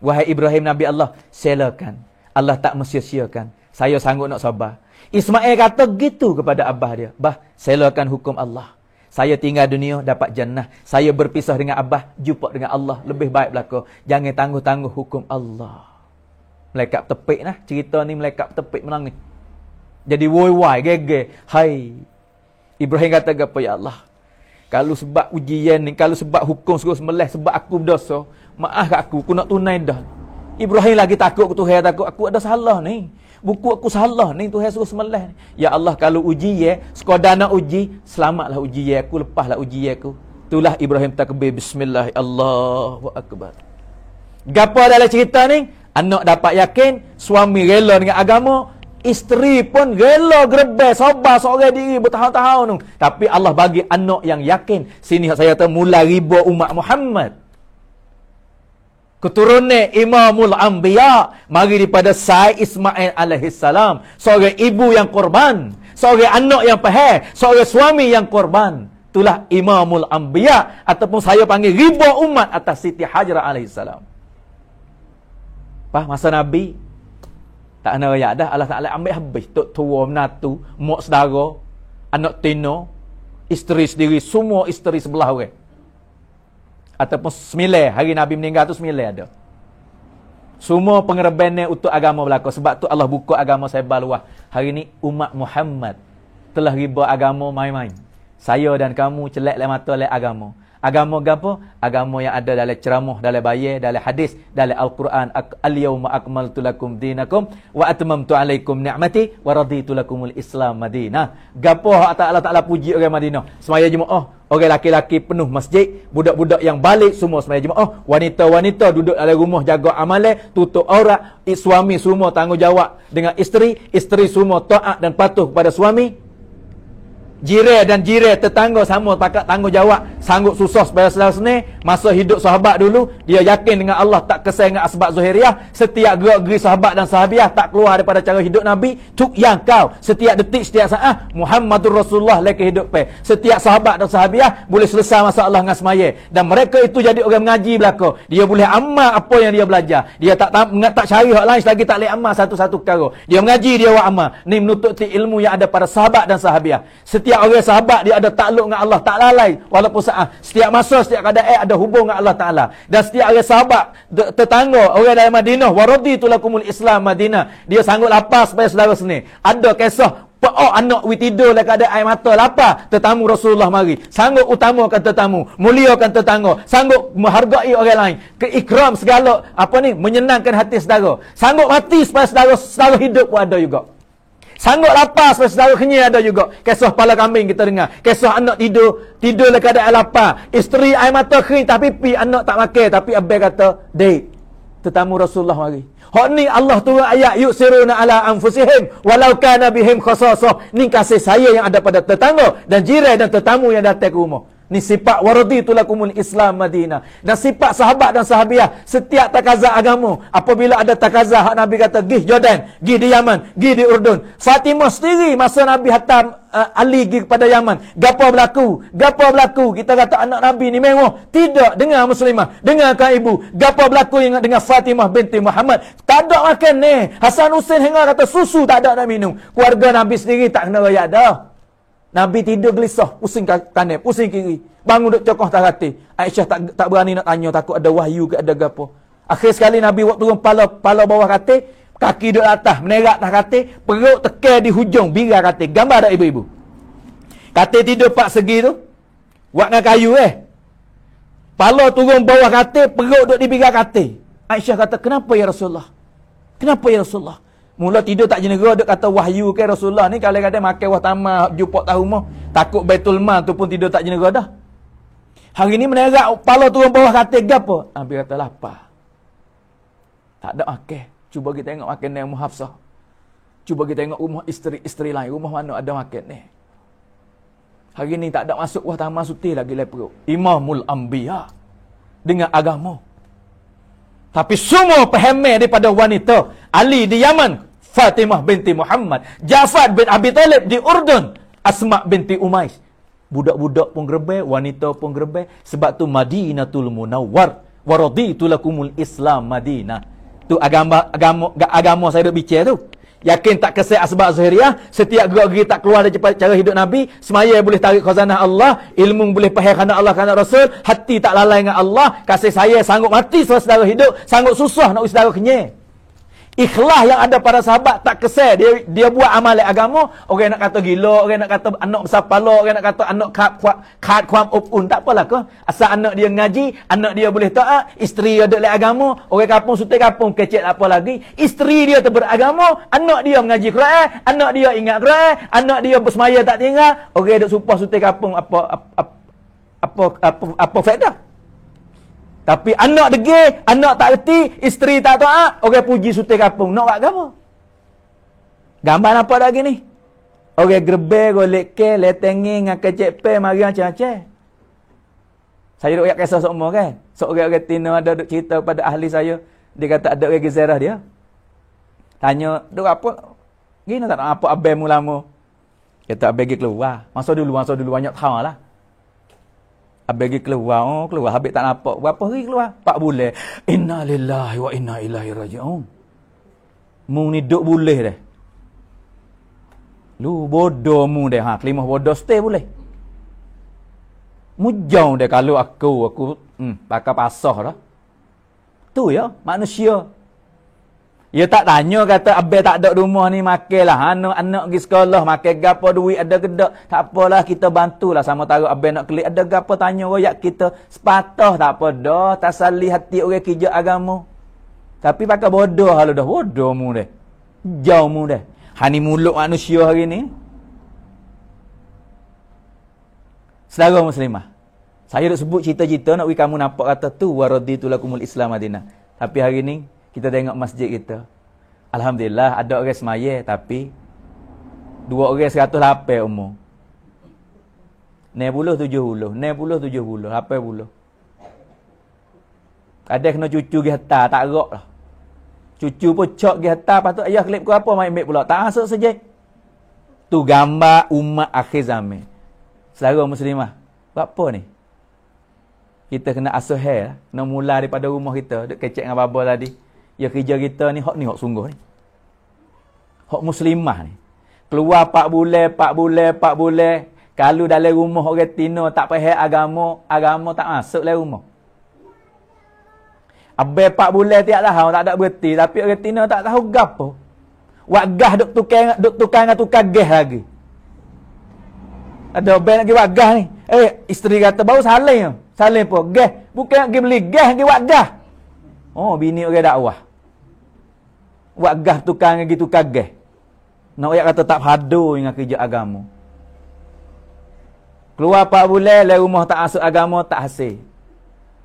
Wahai Ibrahim, Nabi Allah, silakan. Allah tak mensia-siakan. Saya sanggup nak sabar. Ismail kata gitu kepada abah dia. Bah, silakan hukum Allah. Saya tinggal dunia, dapat jannah. Saya berpisah dengan abah, jumpa dengan Allah. Lebih baik belaka. Jangan tangguh-tangguh hukum Allah. Malaikat tepik nah. Cerita ni malaikat tepik menang ni. Jadi woi-woi, gege. Hai. Ibrahim kata apa ya Allah? Kalau sebab ujian ni, kalau sebab hukum suruh sembelih, sebab aku berdosa, maaf kat aku nak tunai dah. Ibrahim lagi takut ke Tuhan, takut aku ada salah ni. Buku aku salah ni, Tuhan suruh sembelih. Ya Allah, kalau uji sekadar nak uji, selamatlah uji aku, lepaslah uji aku. Itulah Ibrahim takbir bismillah, Allahu akbar. Gapo dalam cerita ni? Anak dapat yakin, suami rela dengan agama, isteri pun rela gerebel, sabar seorang diri bertahun-tahun tu. Tapi Allah bagi anak yang yakin. Sini saya kata mulai riba umat Muhammad. Keturunan Imamul Anbiya mari daripada Said Ismail alaihissalam, seorang ibu yang korban, seorang anak yang faham, seorang suami yang korban. Itulah Imamul Anbiya ataupun saya panggil riba umat atas Siti Hajarah alaihissalam. Masa Nabi tak kena rakyat dah, Allah Ta'ala ambil habis. Tok tua, menatu, mak saudara, anak tino, isteri sendiri, semua isteri sebelah orang. Ataupun 9, hari Nabi meninggal tu 9 ada. Semua pengerebannya untuk agama berlaku. Sebab tu Allah buka agama sebar luas. Hari ni umat Muhammad telah riba agama main-main. Saya dan kamu celak le mata le agama. Agama gapo? Agama yang ada dalam ceramah, dalam bayar, dalam hadis, dalam Al-Quran. Al-yawma akmaltu lakum dinakum wa atmamtu alaikum ni'mati wa raditu lakumul Islam Madinah. Gapo Allah Ta'ala puji orang Madinah. Semaya Jumaat, orang laki-laki penuh masjid, budak-budak yang balik semua semaya Jumaat, wanita-wanita duduk dalam rumah jaga amalan, tutup aurat, suami semua tanggungjawab dengan isteri, isteri semua taat dan patuh kepada suami. Jiran dan jiran tetangga sama pakat tanggungjawab, sanggup susah supaya selesai. Masa hidup sahabat dulu, dia yakin dengan Allah, tak kesal dengan asbab zahiriah. Setiap gerak-geri sahabat dan sahabiah tak keluar daripada cara hidup Nabi. Tuk yang kau, setiap detik, setiap saat Muhammadur Rasulullah lagi hidup pe. Setiap sahabat dan sahabiah boleh selesai masalah dengan semaya. Dan mereka itu jadi orang mengaji belaka. Dia boleh amal apa yang dia belajar. Dia tak cari hak lain selagi tak boleh amal satu-satu perkara. Dia mengaji, dia buat amal. Ni menututi ilmu yang ada pada sahabat dan sahabiah. Setiap orang sahabat dia ada takluk dengan Allah, tak lalai walaupun saat. Setiap masa, setiap keadaan ada hubung dengan Allah Ta'ala. Dan setiap orang sahabat tetangga orang dari Madinah, waraditu lakumul Islam Madinah, dia sanggup lapar supaya saudara seni. Ada kisah anak tidur dalam keadaan air mata lapar, tetamu Rasulullah mari, sanggup utamakan tetamu, muliakan tetangga, sanggup menghargai orang lain, keikram segala menyenangkan hati saudara, sanggup mati supaya saudara hidup pun ada juga. Sanggup lapar supaya saudara kenyang ada juga. Kisah kepala kambing kita dengar. Kisah anak tidur dalam keadaan lapar. Isteri air mata kering tak pipi, anak tak makan. Tapi abang kata, dek, tetamu Rasulullah mari. Hak ni Allah turun ayat, yusiruna ala anfusihim walau kana bihim khasasah. Ni kasih saya yang ada pada tetangga dan jiran dan tetamu yang datang ke rumah. Ni sifat waraditu lakumul Islam Madinah. Dan sifat sahabat dan sahabiah setiap takazah agama. Apabila ada takazah, hak Nabi kata gih Jordan, gih di Yaman, gih di Urdun. Fatimah sendiri masa Nabi hantar Ali pergi kepada Yaman, gapo berlaku? Kita kata anak Nabi ni mewah. Tidak, dengar muslimah, dengarkan ibu, gapo berlaku dengan Fatimah binti Muhammad. Tak ada makan ni. Hasan Hussein hingga kata susu tak ada nak minum. Keluarga Nabi sendiri tak kena rakyat dah. Nabi tidur gelisah, pusing kanan, pusing kiri. Bangun duk cokoh tak hati. Aisyah tak berani nak tanya, takut ada wahyu ke ada gapo. Akhir sekali Nabi buat turun pala bawah katil, kaki duduk atas, menerak atas katil, perut tekan di hujung bira katil. Gambar tak ibu-ibu? Katil tidur 4 segi tu. Buat dengan kayu Pala turun bawah katil, perut duduk di pinggir katil. Aisyah kata, kenapa ya Rasulullah? Kenapa ya Rasulullah? Mula tidur tak jenera, duk kata wahyu ke Rasulullah ni, kalau kadang makan wah tamah, jupuk tahu mah, takut Baitul Mal tu pun tidur tak jenera dah. Hari ni menerak, pala turun bawah katil, gapo? Nabi kata, lapar. Tak ada makan. Cuba kita tengok makan yang Hafsah. Cuba kita tengok rumah isteri-isteri lain, rumah mana ada makan ni. Hari ni tak ada masuk wah tamah suti lagi lepro. Imamul Anbiya dengan agama. Tapi semua pahami daripada wanita. Ali di Yaman, Fatimah binti Muhammad, Ja'far bin Abi Talib di Urdun, Asma binti Umais. Budak-budak pun gerbe, wanita pun gerbe. Sebab tu Madinatul Munawwar, wa raditu lakumul Islam Madinah. Tu agama saya duk bicara tu. Yakin tak kesal asbab zahiriah, setiap gerak-geri tak keluar dari cara hidup Nabi, semaya boleh tarik khazanah Allah, ilmu boleh faham kerana Allah kerana Rasul, hati tak lalai dengan Allah, kasih saya sanggup mati sebab saudara hidup, sanggup susah nak saudara kenyai. Ikhlas yang ada pada sahabat tak kesal, dia buat amal agama, orang nak kata gila, orang nak kata anak besar pala, orang nak kata anak khat kuam upun, tak apalah ke. Asal anak dia ngaji, anak dia boleh taat, isteri dia ada agama, orang kampung sutai kampung kecek apa lagi, isteri dia beragama, anak dia mengaji Quran, anak dia ingat Quran, anak dia bersemaya tak tinggal, orang duk supah sutai kampung apa faedah? Tapi anak degil, anak tak reti, isteri tak taat, orang puji sutai kampung. Nak buat apa? Gambar apa lagi ni? Orang gerbe, golek ke, letengi, ngakak cepet, mari macam-macam. Saya duk yak kisah semua kan? Seorang retina ada duk cerita pada ahli saya, dia kata ada orang gizarah dia. Tanya, duk apa? Gini tak nak apa abang mu lama? Kata abang pergi keluar. Masa dulu banyak tahu lah. Abang pergi keluar, habis tak nampak. Berapa hari keluar? 4 bulan. Inna lillahi wa inna ilaihi raji'un. Mu ni duk boleh dah. Lu bodoh mu dah. Kelimah bodoh stay boleh. Mu jauh dah kalau aku pakai pasah dah. Tu ya, manusia. Dia tak tanya kata abang tak ada rumah ni makanlah. Anak pergi sekolah makan gapo duit ada ke tak? Tak apalah kita bantulah sama taruh abang nak kelik ada gapo tanya royak kita sepatah tak apa dah tasalli hati orang kerja agama. Tapi pakai bodoh halu dah bodoh mu dah. Jauh mu dah. Hani mulut manusia hari ni. Saudara muslimah. Saya nak sebut cerita-cerita nak bagi kamu nampak kata tu waraditu lakumul Islam Madinah. Tapi hari ni kita tengok masjid kita. Alhamdulillah ada orang semaya tapi 2 orang 108 umur. 60 70, 70 80. Ada kena cucu pergi hantar tak gerak lah. Cucu pun cok pergi hantar patut ayah klip ke apa mai ambil pula. Tak masuk sejak. Tu gambar umat akhir zaman. Saudara muslimah. Buat apa ni? Kita kena asuh lah. Kena mula daripada rumah kita. Duk kecek dengan baba tadi. Ya kerja kita ni hak sungguh ni. Hak muslimah ni. Keluar 4 bulan. Kalau dalam rumah orang Tino tak faham agama tak masuk dalam rumah. Abang 4 bulan tiap tahun tak ada berhenti. Tapi orang Tino tak tahu gapo. Wagah duk tukang dengan tukang gas lagi. Ada abang nak pergi wagah ni. Isteri kata baru salin pun. Gas. Bukan nak pergi beli gas, pergi wagah. Oh, bini orang dakwah. Wagah tukang lagi tukang gas. Nak orang kata tak padu dengan kerja agama. Keluar 4 bulan, dalam rumah tak masuk agama, tak hasil.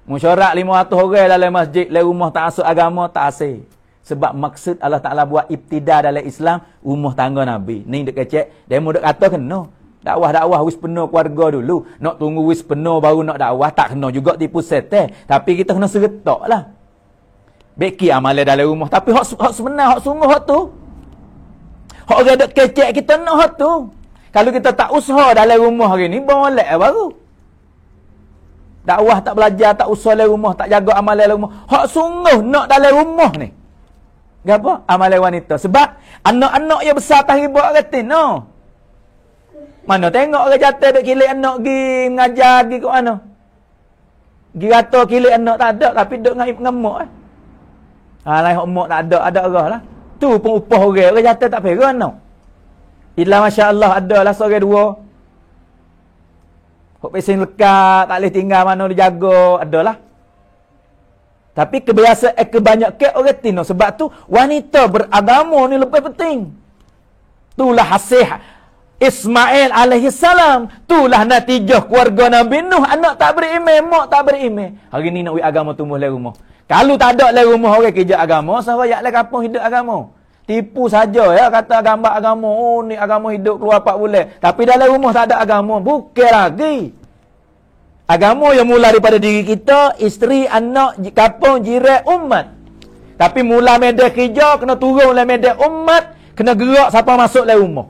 Musyarak 500 orang dalam masjid, dalam rumah tak masuk agama, tak hasil. Sebab maksud Allah Ta'ala buat ibtidah dalam Islam, rumah tangga Nabi. Ni dek kecek, demo dek kata kena. Dakwah wis penuh keluarga dulu. Nak tunggu wis penuh baru nak dakwah, tak kena juga tipu setan. Tapi kita kena seretak lah. Beki amalan dalam rumah. Tapi hak sebenar, hak sungguh hak tu. Hak orang dek kecek kita nak hak tu. Kalau kita tak usaha dalam rumah hari ni, boleh baru. Dakwah tak belajar, tak usaha dalam rumah, tak jaga amalan dalam rumah. Hak sungguh nak dalam rumah ni. Apa? Amalan wanita. Sebab anak-anak yang besar tak ribu orang no. Mana tengok orang jatuh duk kilik anak pergi mengajar pergi ke mana. Pergi rata kilik anak tak ada tapi duk ngemuk lain hak mak tak ada arah lah. Tu pun upah orang jatuh tak pera anak. Illa masya-Allah ada lah seorang dua. Hok pesen lekat, tak boleh tinggal mana dia jaga, adalah. Tapi kebiasaan kebanyakan orang Tino sebab tu wanita beragama ni lebih penting. Itulah hasil Ismail alaihi salam, itulah natijah keluarga Nabi Nuh, anak tak beriman, mak tak beriman. Hari ni nak agama tumbuh dalam rumah. Kalau tak ada dalam rumah orang kerja agama, sahaja dalam kampung hidup agama. Tipu saja ya kata gambar agama, oh ni agama hidup keluar 4 bulan. Tapi dalam rumah tak ada agama, bukan lagi. Agama yang mula daripada diri kita, isteri, anak, kampung, jiran, umat. Tapi mula medan kerja kena turun dalam medan umat, kena gerak siapa masuk dalam rumah.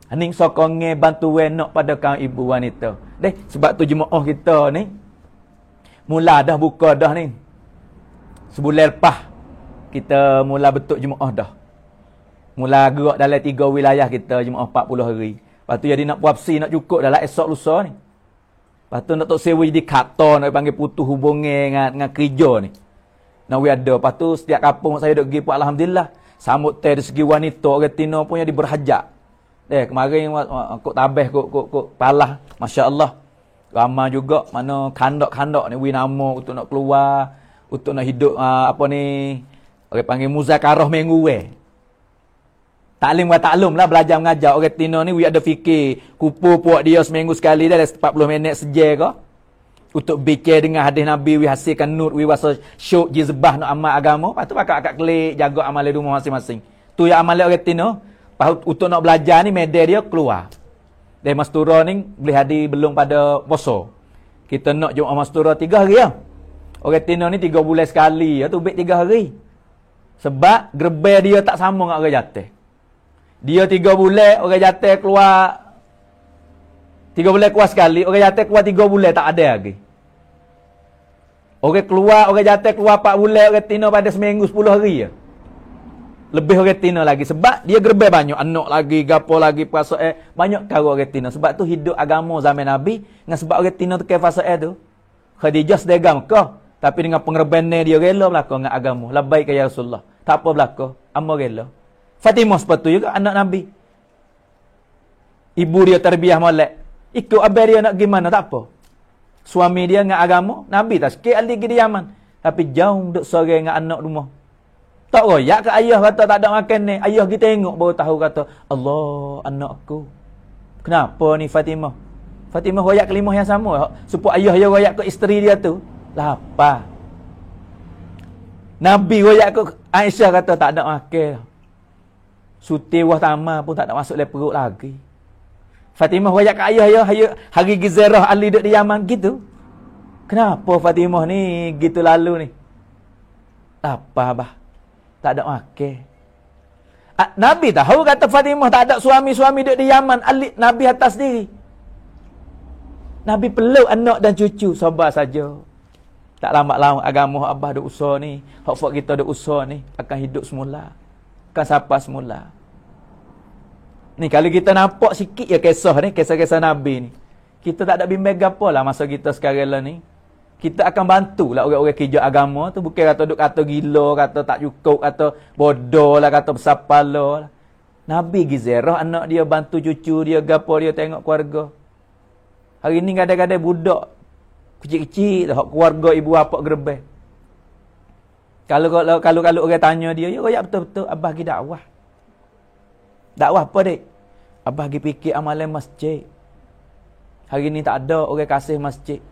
Aning sokonge bantuan nak pada kaum ibu wanita. Deh, sebab tu jemaah kita ni mula dah buka dah ni. Sebulan lepas kita mula bentuk jemaah dah. Mula gerak dalam 3 wilayah kita jemaah 40 hari. Lepas tu jadi nak puapsi nak cukup dalam esok lusa ni. Lepas tu nak tok sewa jadi kata nak panggil putus hubungan dengan kerja ni. Nak we ada. Lepas tu setiap kampung saya duk pergi pun alhamdulillah. Sambut teh dari segi wanita orang Tino punya diberhajat. Kemarin kok tabeh kok palah, masya-Allah. Ramai juga mana kandak-kandak ni wi nama untuk nak keluar, untuk nak hidup apa ni orang panggil muzakarah minggu we. Taklim wa taklum lah, belajar mengajar orang Tino ni wi ada fikir kupu puak dia seminggu sekali dah 40 minit seje ke. Untuk fikir dengan hadis Nabi wi hasilkan nur wi wasa syuk jizbah nak amal agama, lepas tu pakak akak kelik jaga amal di rumah masing-masing. Tu yang amal orang Tino. Untuk nak belajar ni media dia keluar. Dari Mastura ni boleh hadir belum pada poso. Kita nak Jumaat Mastura 3 hari ya. Orang Tino ni 3 bulan sekali, ya tu baik 3 hari. Sebab gerbe dia tak sama dengan orang jatuh. Dia 3 bulan orang jatuh keluar 3 bulan keluar sekali, orang jatuh keluar 3 bulan tak ada lagi. Orang keluar, orang jatuh keluar 4 bulan, orang Tino pada seminggu 10 hari ya. Lebih orang Tino lagi sebab dia gerbe banyak anak lagi, gapo lagi puasa banyak kau orang Tino. Sebab tu hidup agama zaman Nabi dengan sebab orang Tino tu ke fasa tu. Khadijah sedang Mekah, tapi dengan pengorbanan dia rela belaka dengan agama. Labbaik ya Rasulullah. Tak apa belaka, amma rela. Fatimah sepatu juga anak Nabi. Ibu dia terbiah molek. Ikut abang dia nak gimana tak apa. Suami dia dengan agama, Nabi tak sikit ali pergi di Yaman. Tapi jauh duk sore dengan anak rumah. Tak royak ke ayah kata tak ada makan ni. Ayah kita tengok baru tahu kata, Allah anakku. Kenapa ni Fatimah? Fatimah royak kelimah yang sama. Supaya ayah dia royak ke isteri dia tu. Lapar. Nabi royak ke Aisyah kata tak ada makan. Suti wah tamar pun tak nak masuk dalam perut lagi. Fatimah royak ke ayah dia hari Gizerah Ali duduk di Yaman gitu. Kenapa Fatimah ni gitu lalu ni? Lapar bah. Tak ada makan. Nabi tahu kata Fatimah tak ada suami-suami duduk di Yaman. Nabi atas diri. Nabi peluk anak dan cucu. Sabar saja. Tak lama-lama agama Abah duk usaha ni. Hak kita duk usaha ni. Akan hidup semula. Akan sapa semula. Ni kalau kita nampak sikit ya kisah ni. Kisah-kisah Nabi ni. Kita tak ada bimbang apa lah masa kita sekarang lah ni. Kita akan bantulah orang-orang kerja agama tu. Bukan kata duk kata gila, kata tak cukup, kata bodoh lah, kata besar kepala lah. Nabi Gizerah, anak dia bantu cucu dia, gapo dia tengok keluarga. Hari ni kadang-kadang budak kecil-kecil dah keluarga ibu bapa gerbeh. Kalau orang tanya dia, ya royak betul-betul abah pergi dakwah. Dakwah apa dek? Abah pergi fikir amalan masjid. Hari ni tak ada orang kasih masjid.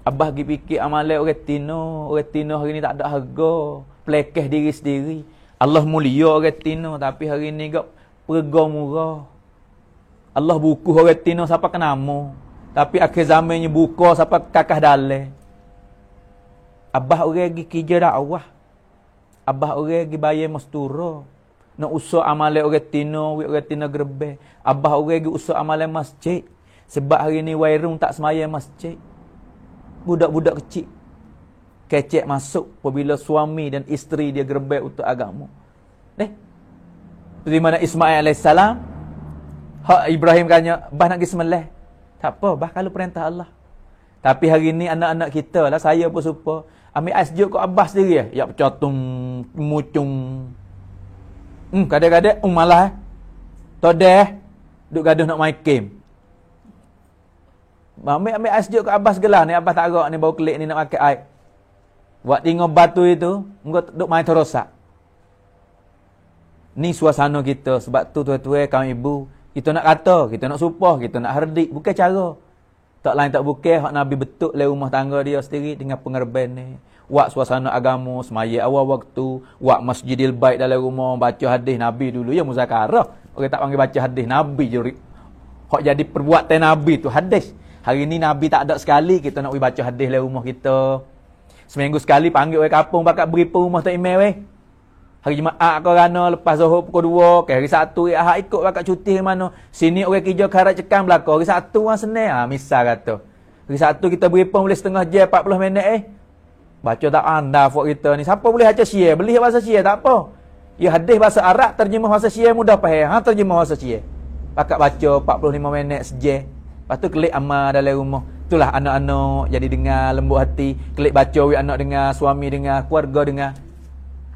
Abah pergi fikir amalan orang Tino. Orang Tino hari ni tak ada harga. Pelekeh diri sendiri. Allah mulia orang Tino. Tapi hari ni kau perga murah. Allah buku orang Tino siapa kenama. Tapi akhir zamannya buka siapa kakah dalai. Abah orang pergi kerja dakwah. Abah orang pergi bayar mastura. Nak usah amalan orang Tino. Orang Tino gerbeh. Abah orang pergi usah amalan masjid. Sebab hari ni wairung tak semayang masjid. Budak-budak kecil kecek masuk apabila suami dan isteri dia gerbek untuk agama. Seperti mana Ismail AS Ibrahim kanya, bah nak pergi sembelih. Tak apa, bah kalau perintah Allah. Tapi hari ni anak-anak kita lah, saya pun supa ambil ais juk ke Abah sendiri ya pecotung mucung. Kadang-kadang malah todeh duk gaduh nak main game. Ambil ais juk ke Abbas gelah ni. Abbas tak agak ni bau kelik ni nak pakai air. Buat tinggal batu itu, engkau duk main terosak. Ni suasana kita. Sebab tu tuan-tuan, kaum ibu, kita nak kata, kita nak supah, kita nak herdik. Bukan cara. Tak lain tak bukan, hak Nabi betul le rumah tangga dia sendiri dengan pengerban ni. Wak suasana agama, semaya awal waktu, wak masjidil bait dalam rumah, baca hadis Nabi dulu. Ya muzakarah. Orang tak panggil baca hadis Nabi je. Hak jadi perbuatan Nabi tu hadis. Hari ni Nabi tak ada sekali, kita nak pergi baca hadis dalam rumah kita. Seminggu sekali panggil orang kampung bakat beri pun rumah tak email weh. Hari Jumaat kau rana lepas Zuhur pukul 2, ke hari Sabtu Ahad ikut bakat cuti mana. Sini orang kerja karat cekam belaka. Hari Sabtu orang Senin misal kata. Hari Sabtu kita beri pun boleh setengah jam 40 minit Baca tak anda fok kita ni. Siapa boleh baca Syiah? Beli bahasa Syiah tak apa. Ya hadis bahasa Arab terjemah bahasa Syiah mudah faham. Terjemah bahasa Syiah. Bakat baca 45 minit sejam. Lepas tu klik amal dalam rumah. Itulah anak-anak jadi dengar lembut hati. Klik baca anak dengar, suami dengar, keluarga dengar.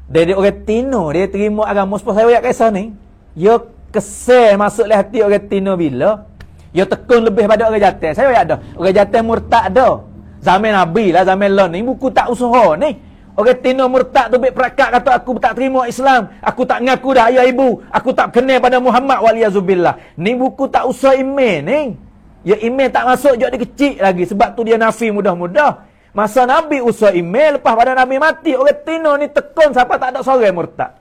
Dia orang Tino, dia terima agama sebab saya ayat kisah ni. Ya kesel masuk dalam hati orang Tino bila. Ya tekun lebih pada orang Jateng. Saya ayat dah. Orang Jateng murtad dah. Zaman Nabi lah, zaman lain ni buku tak usaha ni. Orang Tino murtad tu berperakat kata aku tak terima Islam. Aku tak ngaku dah ayah ibu. Aku tak kenal pada Muhammad waliyazubillah. Ni buku tak usah email ni. Ya email tak masuk jauh dia kecil lagi. Sebab tu dia nafi mudah-mudah. Masa Nabi usah email, lepas pada Nabi mati. Orang Tino ni tekun siapa tak ada seorang murtad.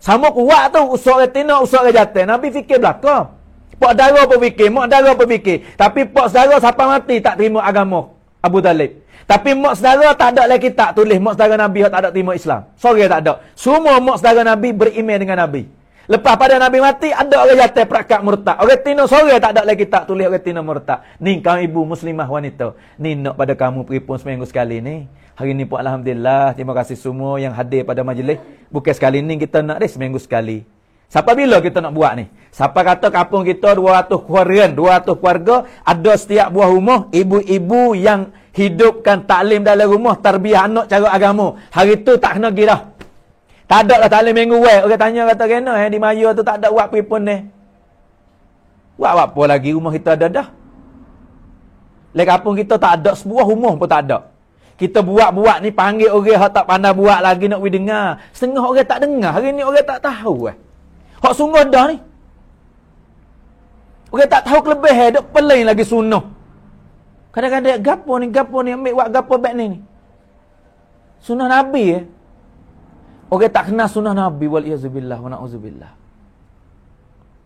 Sama kuat tu. Usah orang Tino, usah orang Jateng. Nabi fikir belakang. Pak dara pun fikir. Mak dara pun fikir. Tapi pak saudara siapa mati tak terima agama Abu Talib. Tapi mak saudara tak ada lagi tak tulis. Mak saudara Nabi tak ada terima Islam. Sorry tak ada. Semua mak saudara Nabi beriman dengan Nabi. Lepas pada Nabi mati, ada orang Jateng perakat murtad. Orang Tino sore tak ada lagi tak tulis orang Tino murtad. Ni kaum ibu muslimah wanita. Ni nak pada kamu peripun seminggu sekali ni. Hari ni pun Alhamdulillah. Terima kasih semua yang hadir pada majlis. Bukan sekali ni kita nak seminggu sekali. Siapa bila kita nak buat ni? Siapa kata kampung kita 200 keluarga. Ada setiap buah rumah. Ibu-ibu yang hidupkan taklim dalam rumah. Tarbiyah anak cara agama. Hari tu tak kena girah. Tak ada lah taklim minggu weh. Orang tanya kata kena di Maya tu tak ada buat peripun ni. Buat apa lagi rumah kita ada dah. Di kampung kita tak ada sebuah rumah pun tak ada. Kita buat-buat ni panggil orang yang tak pandai buat lagi nak pergi dengar. Setengah orang tak dengar. Hari ni orang tak tahu Hak sungguh dah ni. Orang tak tahu kelebihan. Duk pelai lagi sunnah. Kadang-kadang gapo ni ambil buat gapo baik ni. Sunnah Nabi Orang tak kenal sunnah Nabi wal-iyazubillah wa na'udzubillah.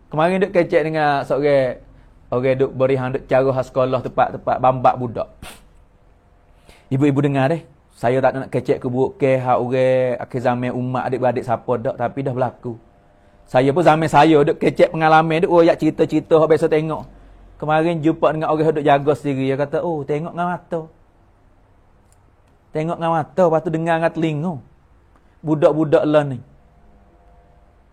Kemarin duk kecek dengan seorang orang duk berihan duk cara sekolah tempat-tempat bambak budak. Ibu-ibu dengar saya tak nak kecek ke buruk ke hak orang akhir zaman umat adik-beradik siapa dak tapi dah berlaku. Saya pun zaman saya duk kecek pengalaman duk royak cerita-cerita hak biasa tengok. Kemarin jumpa dengan orang duk jaga sendiri dia kata, "Oh, tengok dengan mata." Tengok dengan mata, lepas tu dengar dengan telinga. Budak-budak lah ni.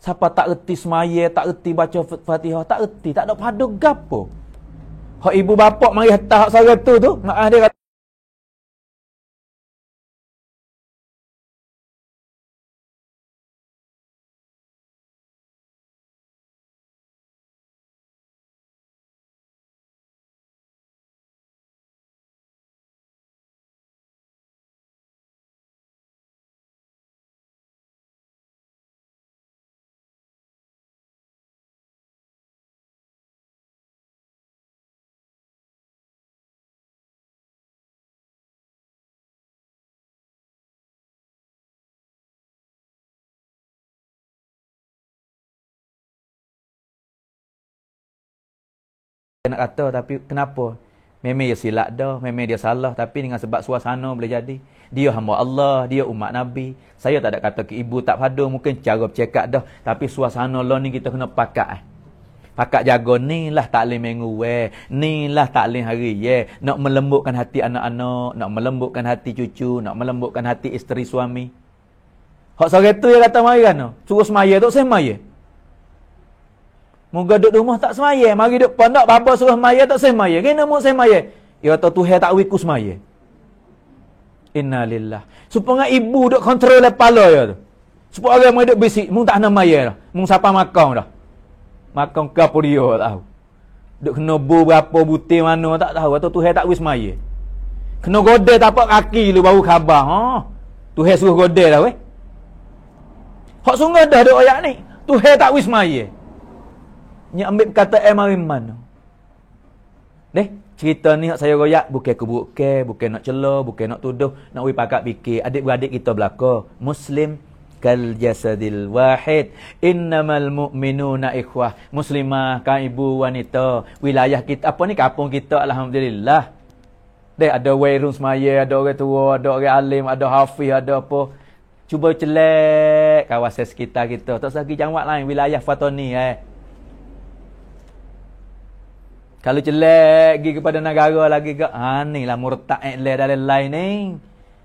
Siapa tak erti semaya, tak erti baca Fatihah, tak erti, tak ada pada gapo. Hak ibu bapa mari hantar hak sara tu mak dia kata nak kata tapi kenapa? Memang dia silap dah, memang dia salah tapi dengan sebab suasana boleh jadi. Dia hamba Allah, dia umat Nabi. Saya tak ada kata ke ibu tak padu, mungkin cara bercakap dah, tapi suasana lah ni kita kena pakat. Pakat jaga ni lah taklim minggu ni lah taklim hari nak melembutkan hati anak-anak, nak melembutkan hati cucu, nak melembutkan hati isteri suami. Hak sore tu dia kata mari kan, suruh semaya tu semaya. Moga duduk rumah tak semaya. Mari duduk pondok, bapa suruh semaya tak semaya. Kena mau semaya. Ya kata Tuhan tak wiku semaya. Innalillah. Supaya ibu duduk kontrol kepala ya tu. Supaya orang duduk bisik. Mung tak nak maya dah. Mung siapa makan dah. Makan ke apa dia tak tahu. Duk kena bu berapa butir mana tak tahu. Atau Tuhan tak wis maya. Kena godel tapak kaki lu baru khabar. Tuhan suruh godel dah weh. Hak sungguh dah duk ayat ni. Tuhan tak wis maya. Nya ambil perkataan mari mana. Deh, cerita ni hak saya royak bukan keburukan, bukan nak cela, bukan nak tuduh, nak wi pakak fikir. Adik-beradik kita belaka. Muslim kal jasadil wahid, innamal mu'minuna ikhwah. Muslimah kan ibu wanita, wilayah kita apa ni kampung kita alhamdulillah. Deh ada wairun semaya, ada orang tua, ada orang alim, ada hafiz, ada apa. Cuba celek kawasan sekitar kita. Tak usah pergi jangwat lain wilayah Fatoni Kalau celek pergi kepada negara lagi ke, ni lah murtad dalam lain ni.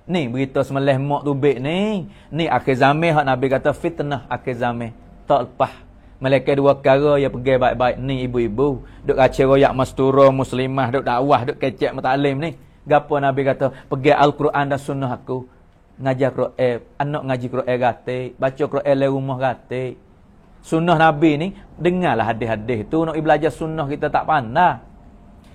Ni berita semelih mak tubik ni. Ni akhir zaman hak Nabi kata fitnah akhir zaman. Tak lepas. Mereka dua perkara yang pergi baik-baik ni ibu-ibu. Duk raca royak mastura muslimah, duk dakwah, duk kecek mutalim ni. Gapo Nabi kata, pergi Al-Quran dan sunnah aku. Ngajar Quran, anak ngaji Quran gatik, baca Quran le rumah gatik. Sunnah Nabi ni, dengarlah hadis-hadis tu. Nak belajar sunnah kita tak pandai.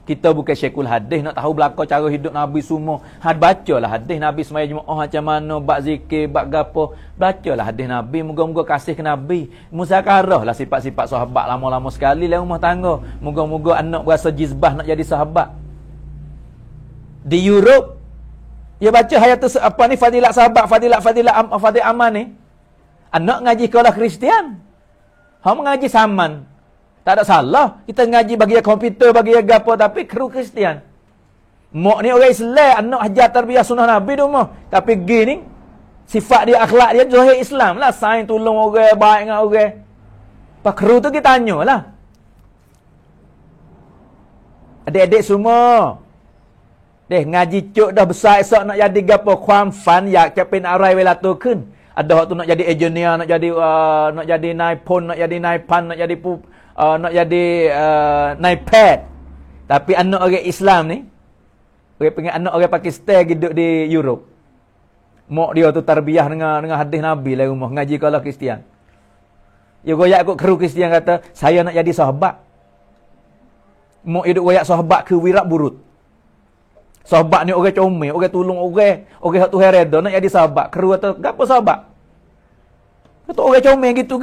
Kita bukan syekul hadis, nak tahu belakang cara hidup Nabi semua. Bacalah hadis Nabi semaya Jumaat macam mana, bab zikir, bab gapo. Bacalah hadis Nabi, moga-moga kasih ke Nabi. Muzakarah lah sifat-sifat sahabat lama-lama sekali dalam rumah tangga. Moga-moga anak berasa jizbah nak jadi sahabat. Di Europe, dia baca hayat apa ni fadilat sahabat, fadilat aman ni. Anak ngaji sekolah Kristian. Hang mengaji saman. Tak ada salah. Kita ngaji bagi komputer, bagi gapo, tapi kru Kristian. Mak ni orang Islam, anak hajar tarbiyah sunnah Nabi tu mah. Tapi gini, sifat dia, akhlak dia zahir Islam lah. Sain tolong orang, baik dengan orang. Pak kru tu kita tanyalah. Adik-adik semua. Deh ngaji cuk dah besar esok nak jadi gapo kuam fan yak capin arai wela tu kun. Ada hak tu nak jadi engineer, nak jadi naik pon, nak jadi naik pan, nak jadi naik pad. Tapi anak orang Islam ni, orang panggil anak orang Pakistan hidup di Europe. Mak dia tu tarbiyah dengan hadis Nabi lah rumah ngaji kalau Kristian. Ya goyak ikut kru Kristian kata, saya nak jadi sahabat. Mak hidup goyak sahabat ke wirak burut. Sahabat ni orang comel, orang tolong orang hak tu hereda nak jadi sahabat. Kru kata, gapo sahabat? Kata orang comel gitu.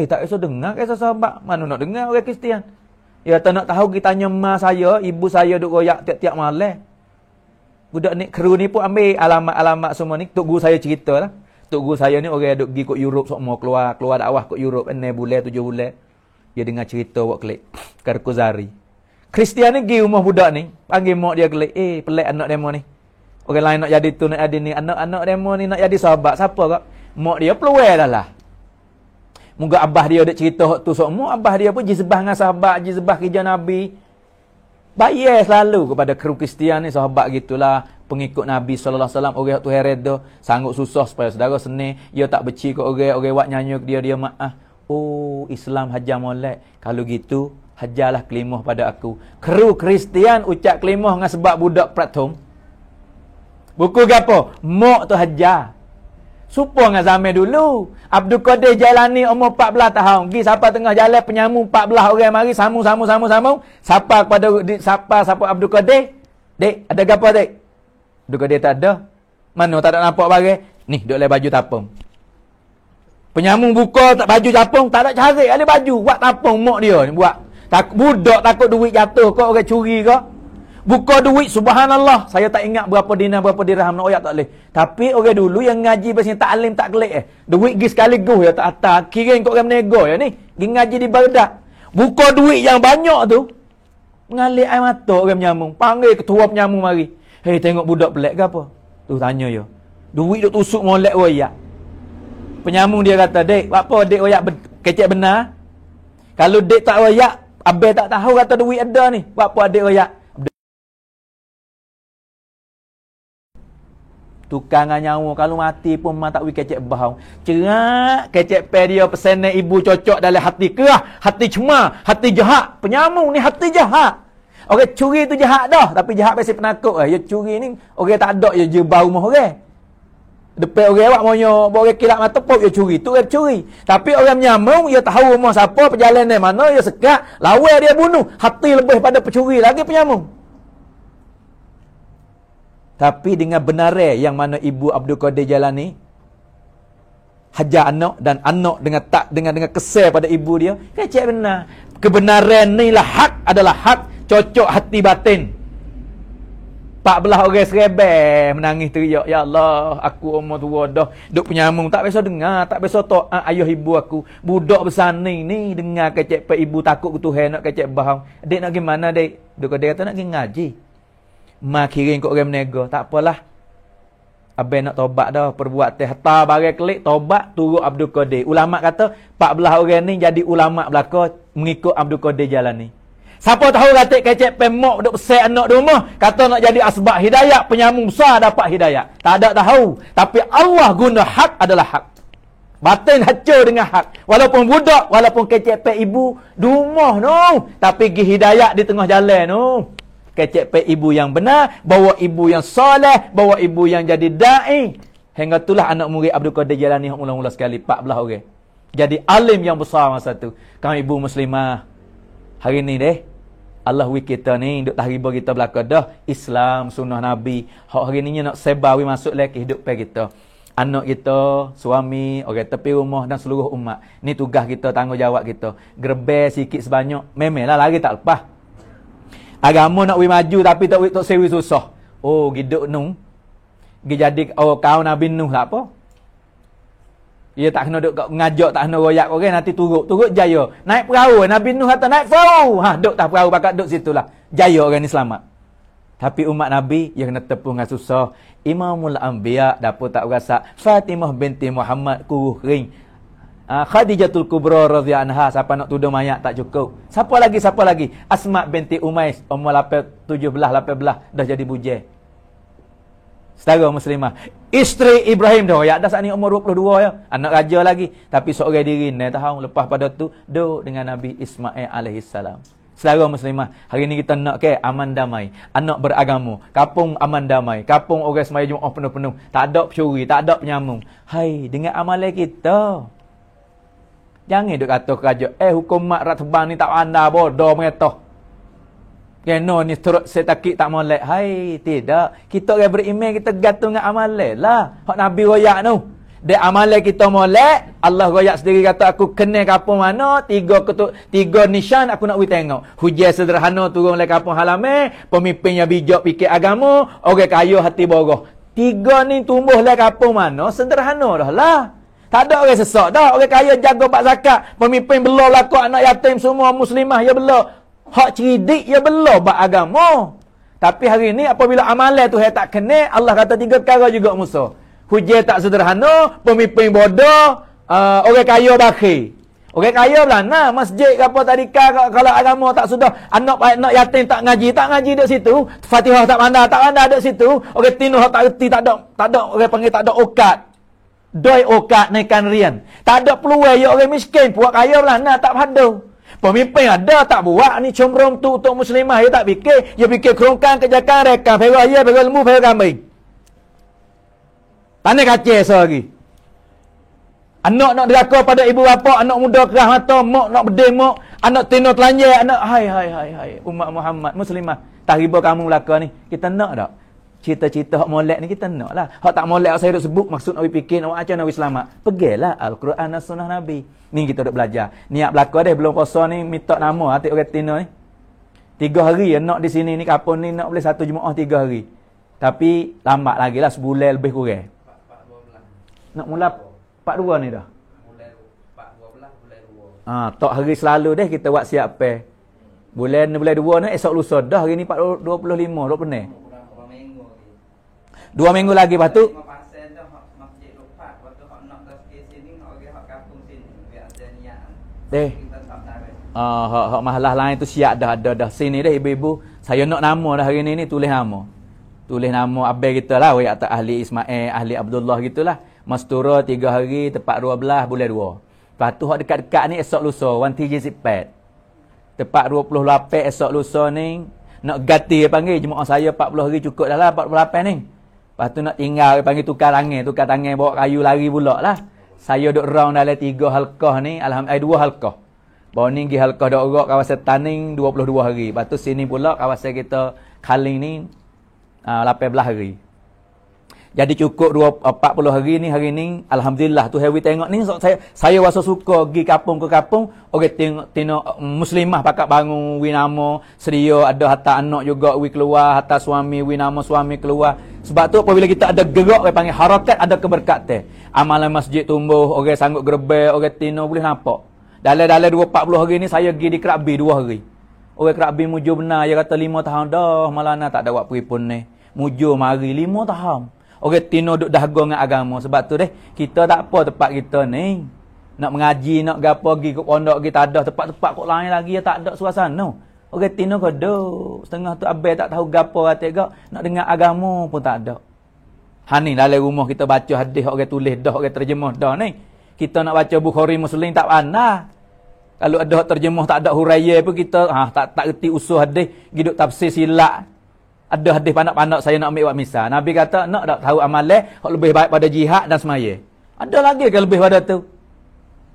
Tak kisah dengar kisah sahabat. Mana nak dengar orang Kristian? Ya tak nak tahu kita tanya mak saya, ibu saya duk royak tiap-tiap malam. Budak ni kru ni pun ambil alamat-alamat semua ni. Tok guru saya ceritalah. Tok guru saya ni orang duk pergi kat Europe semua keluar dakwah kat Europe 6 bulan 7 bulan. Dia dengar cerita wak klik Karkozari. Kristian ni pergi rumah budak ni, panggil mak dia kelik, pelik anak demo ni. Orang lain nak jadi tu, nak jadi ni, anak demo ni nak jadi sahabat. Siapa kak? Mak dia peluai dah lah. Moga abah dia ada cerita hak tu semua, abah dia pun jizbah dengan sahabat, jizbah kerja Nabi. Bayar selalu kepada kru Kristian ni, sahabat gitulah, pengikut Nabi sallallahu alaihi wasallam, orang tu hereda, sanggup susah supaya saudara seni, dia tak beci ke orang buat nyanyi ke dia maaf. Oh, Islam hajar molek. Kalau gitu, hajarlah kelimah pada aku. Kru Kristian ucap kelimah dengan sebab budak pratom. Buku gapo? Mak tu hajar. Supo dengan zaman dulu. Abdul Qadir Jailani umur 14 tahun. Pergi siapa tengah jalan penyamu 14 orang mari samu. Siapa Abdul Qadir? Dek, ada gapo dek? Abdul Qadir tak ada. Mana tak ada nampak barang? Ni, duk le baju tapung. Penyamu buka tak baju tapung, tak ada cari ada baju. Buat tapung mak dia ni buat. Budak takut duit jatuh kau orang curi kau. Buka duit subhanallah. Saya tak ingat berapa dinar berapa dirham nak oyak tak boleh. Tapi orang dulu yang ngaji pasal taklim tak kelik duit gi sekaligus ya tak atas. Kirim kau orang menego ya ni. Gi ngaji di Baghdad. Buka duit yang banyak tu. Mengalir air mata orang penyambung. Panggil ketua penyambung mari. Hei tengok budak pelik ke apa? Tu tanya ya. Duit duk tusuk molek oyak. Penyambung dia kata, "Dek, apa dek oyak kecek benar? Kalau dek tak oyak, abang tak tahu kata duit ada ni. Buat apa adik royak?" Tukang nyawa kalau mati pun memang tak boleh kecek bahau. Cerak kecek pe dia pesanan ibu cocok dalam hati kerah, hati cemar, hati jahat. Penyambung ni hati jahat. Orang curi tu jahat dah, tapi jahat pasal penakut. Ya curi ni orang tak ada je bau rumah orang. Depan orang awak maunya orang kilap mata pop dia curi, tu dia curi. Tapi orang menyamung dia tahu rumah siapa, perjalanan mana, dia sekat, lawan dia bunuh. Hati lebih pada pencuri lagi penyamung. Tapi dengan benaran yang mana Ibu Abdul Qadir jalani, hajar anak dan anak dengan kesal pada ibu dia, kecek benar. Kebenaran ni lah hak, adalah hak, cocok hati batin. 14 orang serebe menangis teriak, ya Allah, aku umur tua dah, duk penyamung, tak biasa dengar, tak biasa taat ayah ibu aku. Budak besar ni dengar kecek pe ibu takut ke Tuhan, nak kecek bahang. Dek nak gimana dek? Dia kata nak pergi ngaji. Mak kirim kat orang menega, tak apalah. Abang nak tobat dah, perbuat teh hatta barang kelik, tobat turut Abdul Qadir. Ulama kata 14 orang ni jadi ulama belaka mengikut Abdul Qadir jalan ni. Siapa tahu kata kecek pemok duk besar anak di rumah, kata nak jadi asbab hidayah, penyambung besar dapat hidayah. Tak ada tahu, tapi Allah guna hak adalah hak. Batin hancur dengan hak. Walaupun budak, walaupun kecek pe ibu di rumah no, tapi gi hidayah di tengah jalan no. Kecek pe ibu yang benar, bawa ibu yang soleh, bawa ibu yang jadi da'i. Hingga itulah anak murid Abdul Qadir Jalani mula-mula sekali 14 orang. Jadi alim yang besar masa tu. Kami ibu muslimah. Hari ni deh, Allah wik kita ni duk tahriba kita belaka dah Islam, sunnah Nabi. Hak hari ni nak sebawi masuk lagi hidup pe kita. Anak kita, suami, orang tepi rumah dan seluruh umat. Ni tugas kita, tanggungjawab kita. Gerbe sikit sebanyak, memanglah lari tak lepas. Agama nak wi maju tapi tak wi tok sewi susah. Oh, giduk nung. Gi jadi kaum Nabi Nuh lah apa? Ia tak kena duk ngajak, tak kena royak orang nanti turut jaya. Naik perahu, Nabi Nuh kata naik perahu. Ha, duk tak perahu bakat duk situlah. Jaya orang ni selamat. Tapi umat Nabi yang kena tepung dengan susah. Imamul Anbiya dapur tak rasa. Fatimah binti Muhammad kuruh ring. Khadijatul Kubra radhiyallahu anha, siapa nak tuduh mayat tak cukup. Siapa lagi? Asma binti Umais, umur 17, 18 dah jadi bujang. Saudara muslimah. Isteri Ibrahim dah, ya dah saat ni umur 22 ya. Anak raja lagi, tapi seorang diri ni tahu lepas pada tu duduk dengan Nabi Ismail alaihi salam. Saudara muslimah, hari ni kita nak ke aman damai, anak beragama, kampung aman damai, kampung orang semaya Jumaat penuh-penuh, tak ada pencuri, tak ada penyamung. Hai, dengan amalan kita. Jangan duk kata kerja, hukum mak rat tebang ni tak anda bodoh mengetah. Kena ni teruk setakik tak molek. Hai, tidak. Kita orang beriman, kita gantung dengan amalan lah. Hak Nabi royak tu. Dek amalan kita molek, Allah royak sendiri kata aku kena kampung mana, tiga nisan aku nak pergi tengok. Hujan sederhana turun oleh kampung halaman, pemimpinnya bijak fikir agama, orang kaya hati boroh. 3 ni tumbuh oleh kampung mana, sederhana dah lah. Tak ada orang sesak dah. Orang kaya jaga bak zakat. Pemimpin bela laku anak yatim semua muslimah ya bela. Hak cerdik ya bela bak agama. Tapi hari ni apabila amalan tu tak kena, Allah kata 3 perkara juga Musa. Hujan tak sederhana, pemimpin bodoh, orang kaya bakhil. Orang kaya belana masjid apa tadika kalau agama tak sudah, anak yatim tak ngaji dekat situ, Fatihah tak pandai dekat situ, orang tino tak reti tak ada orang panggil tak ada okat. Doi okat naikkan rian. Tak ada peluang ya orang miskin, puak kaya belana tak padu. Pemimpin ada tak buat ni comrom tu untuk muslimah, dia tak fikir, dia fikir kerongkan kejakan reka, perah ya, perah lembu, perah kambing. Tanya kacau lagi. Anak nak deraka pada ibu bapa, anak muda kerah mata, mak nak berdemok, anak tino telanjang, anak hai umat Muhammad muslimah. Tahriba kamu belaka ni, kita nak tak? Cita-cita hak molek ni kita nak lah. Hak tak molek saya duk sebut maksud nak fikir nak macam nak selamat. Pergilah Al-Quran dan Sunnah Nabi. Ni kita duk belajar. Niat belaka dah belum puasa ni minta nama hati orang Tino ni. 3 hari nak di sini ni kampung ni nak boleh 1 Jumaat 3 hari. Tapi lambat lagi lah sebulan lebih kurang. 4-12. Nak mula 4-2 ni dah. Bulan 4-12 bulan 2. Tak hari selalu dah kita buat siap pe. Bulan 2 ni esok lusa dah hari ni 25 dok pening. 2 minggu lagi lepas tu hak masalah lain tu siap dah sini dah ibu-ibu saya nak nama dah hari ni tulis nama abang kita lah atas ahli Ismail ahli Abdullah gitulah mastura 3 hari tepat 12 bulan 2 lepas tu hak dekat-dekat ni esok lusa 1 tepat 28 esok lusa ni nak ganti panggil jemaah saya 40 hari cukup dah lah 48 ni Lepas tu nak tinggal, panggil tukar tangan bawa kayu lari pula lah. Saya duk round dalam 3 halqah ni, alhamdulillah 2 halqah. Bawa ni pergi halqah dok gerak kawasan Taning 22 hari. Lepas tu sini pula kawasan kita Kaling ni 18 hari. Jadi cukup 40 hari ni alhamdulillah tu Hewi tengok ni saya rasa suka pergi kapung ke kapung, orang tengok muslimah pakat bangun wi nama sedia, ada hatta anak juga wi keluar, hatta suami wi nama suami keluar. Sebab tu apabila kita ada gerak dia panggil harakat, ada keberkatan. Amalan masjid tumbuh, orang sanggup gerebek, orang tino boleh nampak. Dalam 40 hari ni saya pergi di Krabi 2 hari. Orang Krabi mujur benar, dia kata 5 tahun dah malana tak ada buat peripun ni. Mujur mari 5 tahun. Orang tino duk dahaga dengan agama. Sebab tu kita tak apa tempat kita ni. Nak mengaji, nak gapo pergi ke pondok kita ada tempat-tempat kok lain lagi ya tak ada suasana. Orang tino kau duk setengah tu abai tak tahu gapo kata gak, nak dengar agama pun tak ada. Ni dalam rumah kita baca hadis orang tulis dah, orang terjemah dah ni. Kita nak baca Bukhari Muslim tak pandai. Kalau ada terjemah tak ada huraian pun kita tak reti usul hadis, hidup tafsir silap. Ada hadis panak-panak saya nak ambil buat misal. Nabi kata nak tak tahu amalan hak lebih baik pada jihad dan semaya. Ada lagi ke lebih pada tu?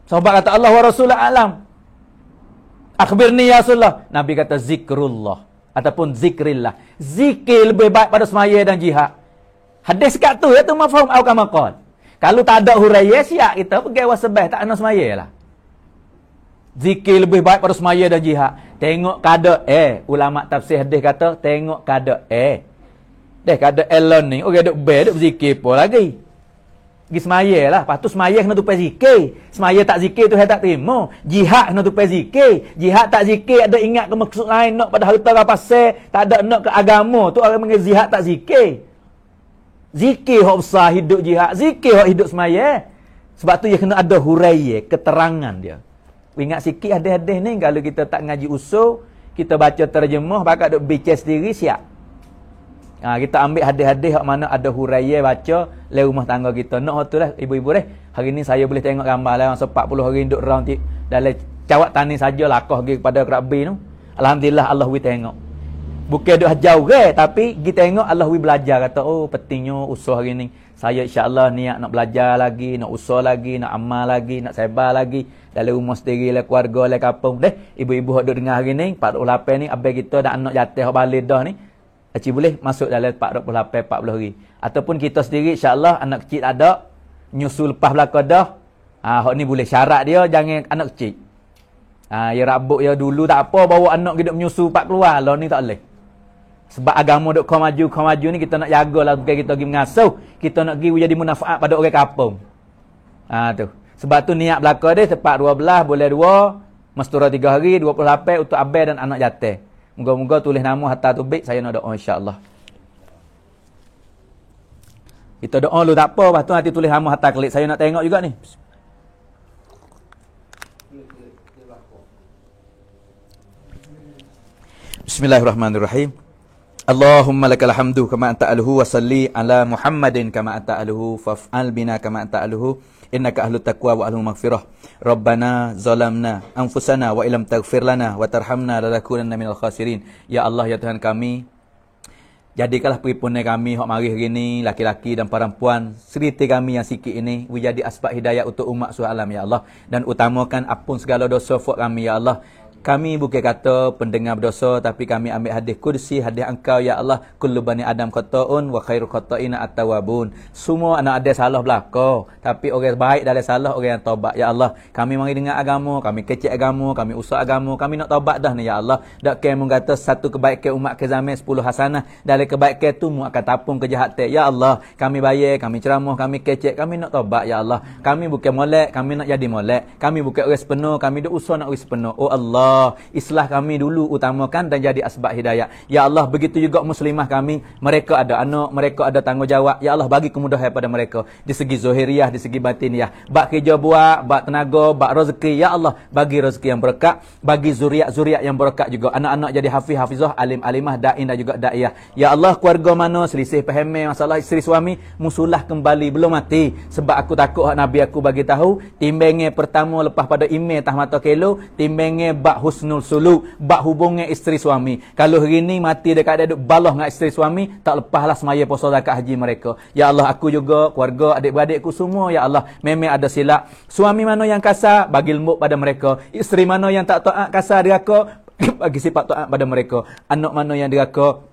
Sahabat kata Allah wa Rasulullah alam. Akhbirni ya Rasulullah. Nabi kata zikrullah ataupun zikrillah. Zikir lebih baik pada semaya dan jihad. Hadis kat tu ya tu mafhum au kama qal. Kalau tak ada huraian siap kita pergi wasbah tak ana semaya lah. Zikir lebih baik pada semaya dan jihad. Tengok kada ulama tafsir hadis kata tengok kada deh kada elon ni orang duk duk zikir apa lagi. Pergi semaya lah. Lepas tu semaya kena tupai zikir. Semaya tak zikir tu saya tak terima. Jihad kena tupai zikir. Jihad tak zikir ada ingat ke maksud lain nak pada harta rapasal, tak ada nak ke agama tu orang panggil jihad tak zikir. Zikir hak besar hidup jihad, zikir hak hidup semaya. Sebab tu dia kena ada huraian, keterangan dia. Ingat sikit hadis-hadis ni kalau kita tak ngaji usul, kita baca terjemah bakal duk baca sendiri siap. Kita ambil hadis-hadis hak mana ada huraian baca le rumah tangga kita. Nak tu lah ibu-ibu hari ni saya boleh tengok gambar lah masa 40 hari duk round dalam cawak tani saja lakah pergi kepada Krabi tu. Alhamdulillah Allah wi tengok. Bukan duk jauh tapi kita tengok Allah wi belajar kata pentingnya usul hari ni. Saya insya-Allah niat nak belajar lagi, nak usul lagi, nak amal lagi, nak sebar lagi dalam rumah sendiri lah, keluarga lah, kampung ibu-ibu hak duk dengar hari ni 48 ni abai kita dak anak jatuh hak balik dah ni. Aci boleh masuk dalam 48 40 hari. Ataupun kita sendiri insya-Allah anak kecil ada nyusul lepas belaka dah. Hak ni boleh syarat dia jangan anak kecil. Ya rabuk ya dulu tak apa bawa anak hidup menyusul pak keluar lah ni tak boleh. Sebab agama duk kau maju ni kita nak jagalah bukan kita pergi mengasuh, kita nak pergi jadi manfaat pada orang kampung. Tu. Sebab tu niat belaka dia tepat 12 boleh 2 mastura 3 hari 28 untuk abai dan anak jatuh. Moga-moga tulis nama hatta tubik saya nak doa insya-Allah. Kita doa lu tak apa, lepas tu nanti tulis nama hatta klik. Saya nak tengok juga ni. Bismillahirrahmanirrahim. Allahumma lakal hamdu kama anta aluhu wa salli ala Muhammadin kama anta aluhu faf'al bina kama anta aluhu innaka ahlut taqwa wa ahlul maghfirah. Rabbana zalamna anfusana wa illam taghfir lana wa tarhamna lanakunanna minal khasirin. Ya Allah ya Tuhan kami, jadikanlah peripune kami hak mari hari ni laki-laki dan perempuan serta kami yang sikit ini menjadi asbab hidayah untuk umat sualam ya Allah, dan utamakan ampun segala dosa fak kami ya Allah. Kami bukan kata pendengar berdosa, tapi kami ambil hadis kursi, hadis engkau ya Allah, kullu bani adam khata'un wa khairu khata'ina at-tawwabun. Semua anak ada salah belaka, tapi orang baik dalam salah orang yang taubat ya Allah. Kami mari dengar agama, kami kecek agama, kami usah agama, kami nak taubat dah ni ya Allah. Dak kamu kata satu kebaikan umat ke zaman 10 hasanah, dalam kebaikan tu mu akan tapung kejahatan ya Allah. Kami bayar, kami ceramah, kami kecek, kami nak taubat ya Allah. Kami bukan molek, kami nak jadi molek. Kami bukan orang sepenuh, kami dak usah nak orang sepenuh. Oh Allah, islah kami dulu utamakan dan jadi asbab hidayah. Ya Allah, begitu juga muslimah kami, mereka ada anak, mereka ada tanggungjawab. Ya Allah, bagi kemudahan pada mereka di segi zahiriah, di segi batiniah. Bak kerja buat, bak tenaga, bak rezeki. Ya Allah, bagi rezeki yang berkat, bagi zuriat-zuriat yang berkat juga. Anak-anak jadi hafiz-hafizah, alim-alimah, dain dan juga daiyah. Ya Allah, keluarga mana selisih faham masalah isteri suami, musulah kembali belum mati. Sebab aku takut Nabi aku bagi tahu, timbangnya pertama lepas pada email tah mata kilo, timbangnya bak husnul suluk, bab hubungan isteri suami. Kalau hari ni mati dekat ada duk balah dengan isteri suami, tak lepaslah semaya puasa zakat haji mereka. Ya Allah, aku juga, keluarga, adik-beradikku semua, ya Allah, memang ada silap. Suami mana yang kasar, bagi lembut pada mereka. Isteri mana yang tak taat, kasar deraka, bagi sifat taat pada mereka. Anak mana yang deraka,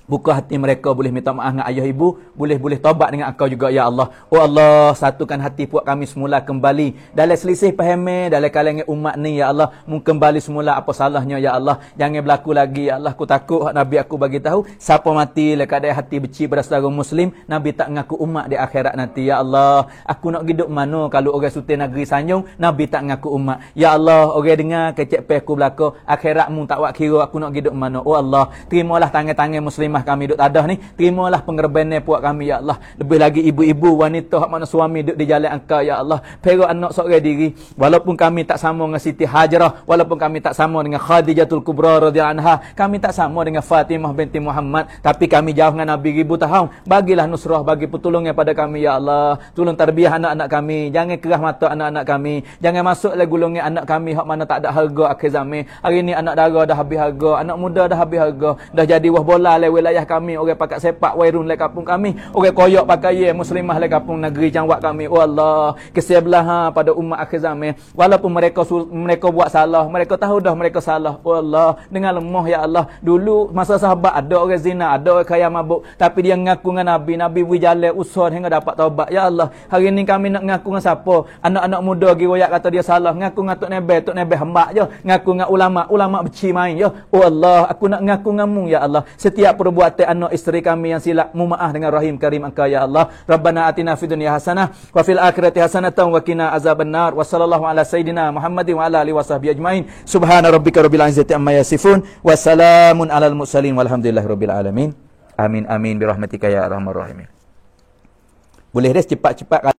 buka hati mereka, boleh minta maaf dengan ayah ibu, boleh taubat dengan engkau juga, ya Allah. Oh Allah, satukan hati puak kami semula kembali dalam selisih faham dalam kalangan umat ni, ya Allah. Mu kembali semula apa salahnya, ya Allah. Jangan berlaku lagi, ya Allah. Aku takut Nabi aku bagi tahu, siapa mati lekat ada hati benci pada saudara muslim, Nabi tak ngaku umat di akhirat nanti, ya Allah. Aku nak hidup mana kalau orang sultan negeri Sanjung, Nabi tak ngaku umat. Ya Allah, orang dengar kecek pe aku belaka, akhirat mu tak wak kira aku nak hidup mana. Oh Allah, terimalah tangan-tangan muslim kami duduk tadah ni, terimalah pengorbanan puak kami, ya Allah. Lebih lagi ibu-ibu, wanita hak mana suami duduk di jalan engkau, ya Allah. Perak anak seorang diri, walaupun kami tak sama dengan Siti Hajarah, walaupun kami tak sama dengan Khadijatul Kubra radhiyallahu anha, kami tak sama dengan Fatimah binti Muhammad, tapi kami jauh dengan Nabi ribu tahun. Bagilah nusrah, bagi pertolongan pada kami, ya Allah. Tolong tarbiyah anak-anak kami, jangan kerah mata anak-anak kami, jangan masuk lagi golongan anak kami hak mana tak ada harga akhir zaman. Hari ni anak dara dah habis harga, anak muda dah habis harga, dah jadi wah bola wilayah kami, orang pakat sepak wairun le kampung kami, orang koyak pakai muslimah le kampung negeri Jangwat kami. Oh Allah, kesebelah pada umat akhir zaman, walaupun mereka buat salah, mereka tahu dah mereka salah. Oh Allah, dengan lemah, ya Allah. Dulu masa sahabat ada orang zina, ada orang kaya mabuk, tapi dia ngaku dengan Nabi beri jalan usah hingga dapat taubat, ya Allah. Hari ni kami nak ngaku dengan siapa? Anak-anak muda giroyak kata dia salah, ngaku dengan Tok Nebe hamba je, ngaku dengan ulama beci main je. Oh Allah, aku nak ngaku denganmu, ya Allah. Setiap perbuatan anak isteri kami yang silap, mu maaf dengan rahim karim engkau, ya Allah. Rabbana atina fid dunya hasanah wa fil akhirati hasanatan wa qina azabannar. Wa sallallahu ala sayidina Muhammadin wa ala alihi wasahbihi ajmain. Subhana rabbika rabbil izzati amma yasifun wa salamun alal mursalin walhamdulillahi rabbil alamin. Amin amin bi rahmatika ya arhamar rahimin. Boleh dah cepat-cepat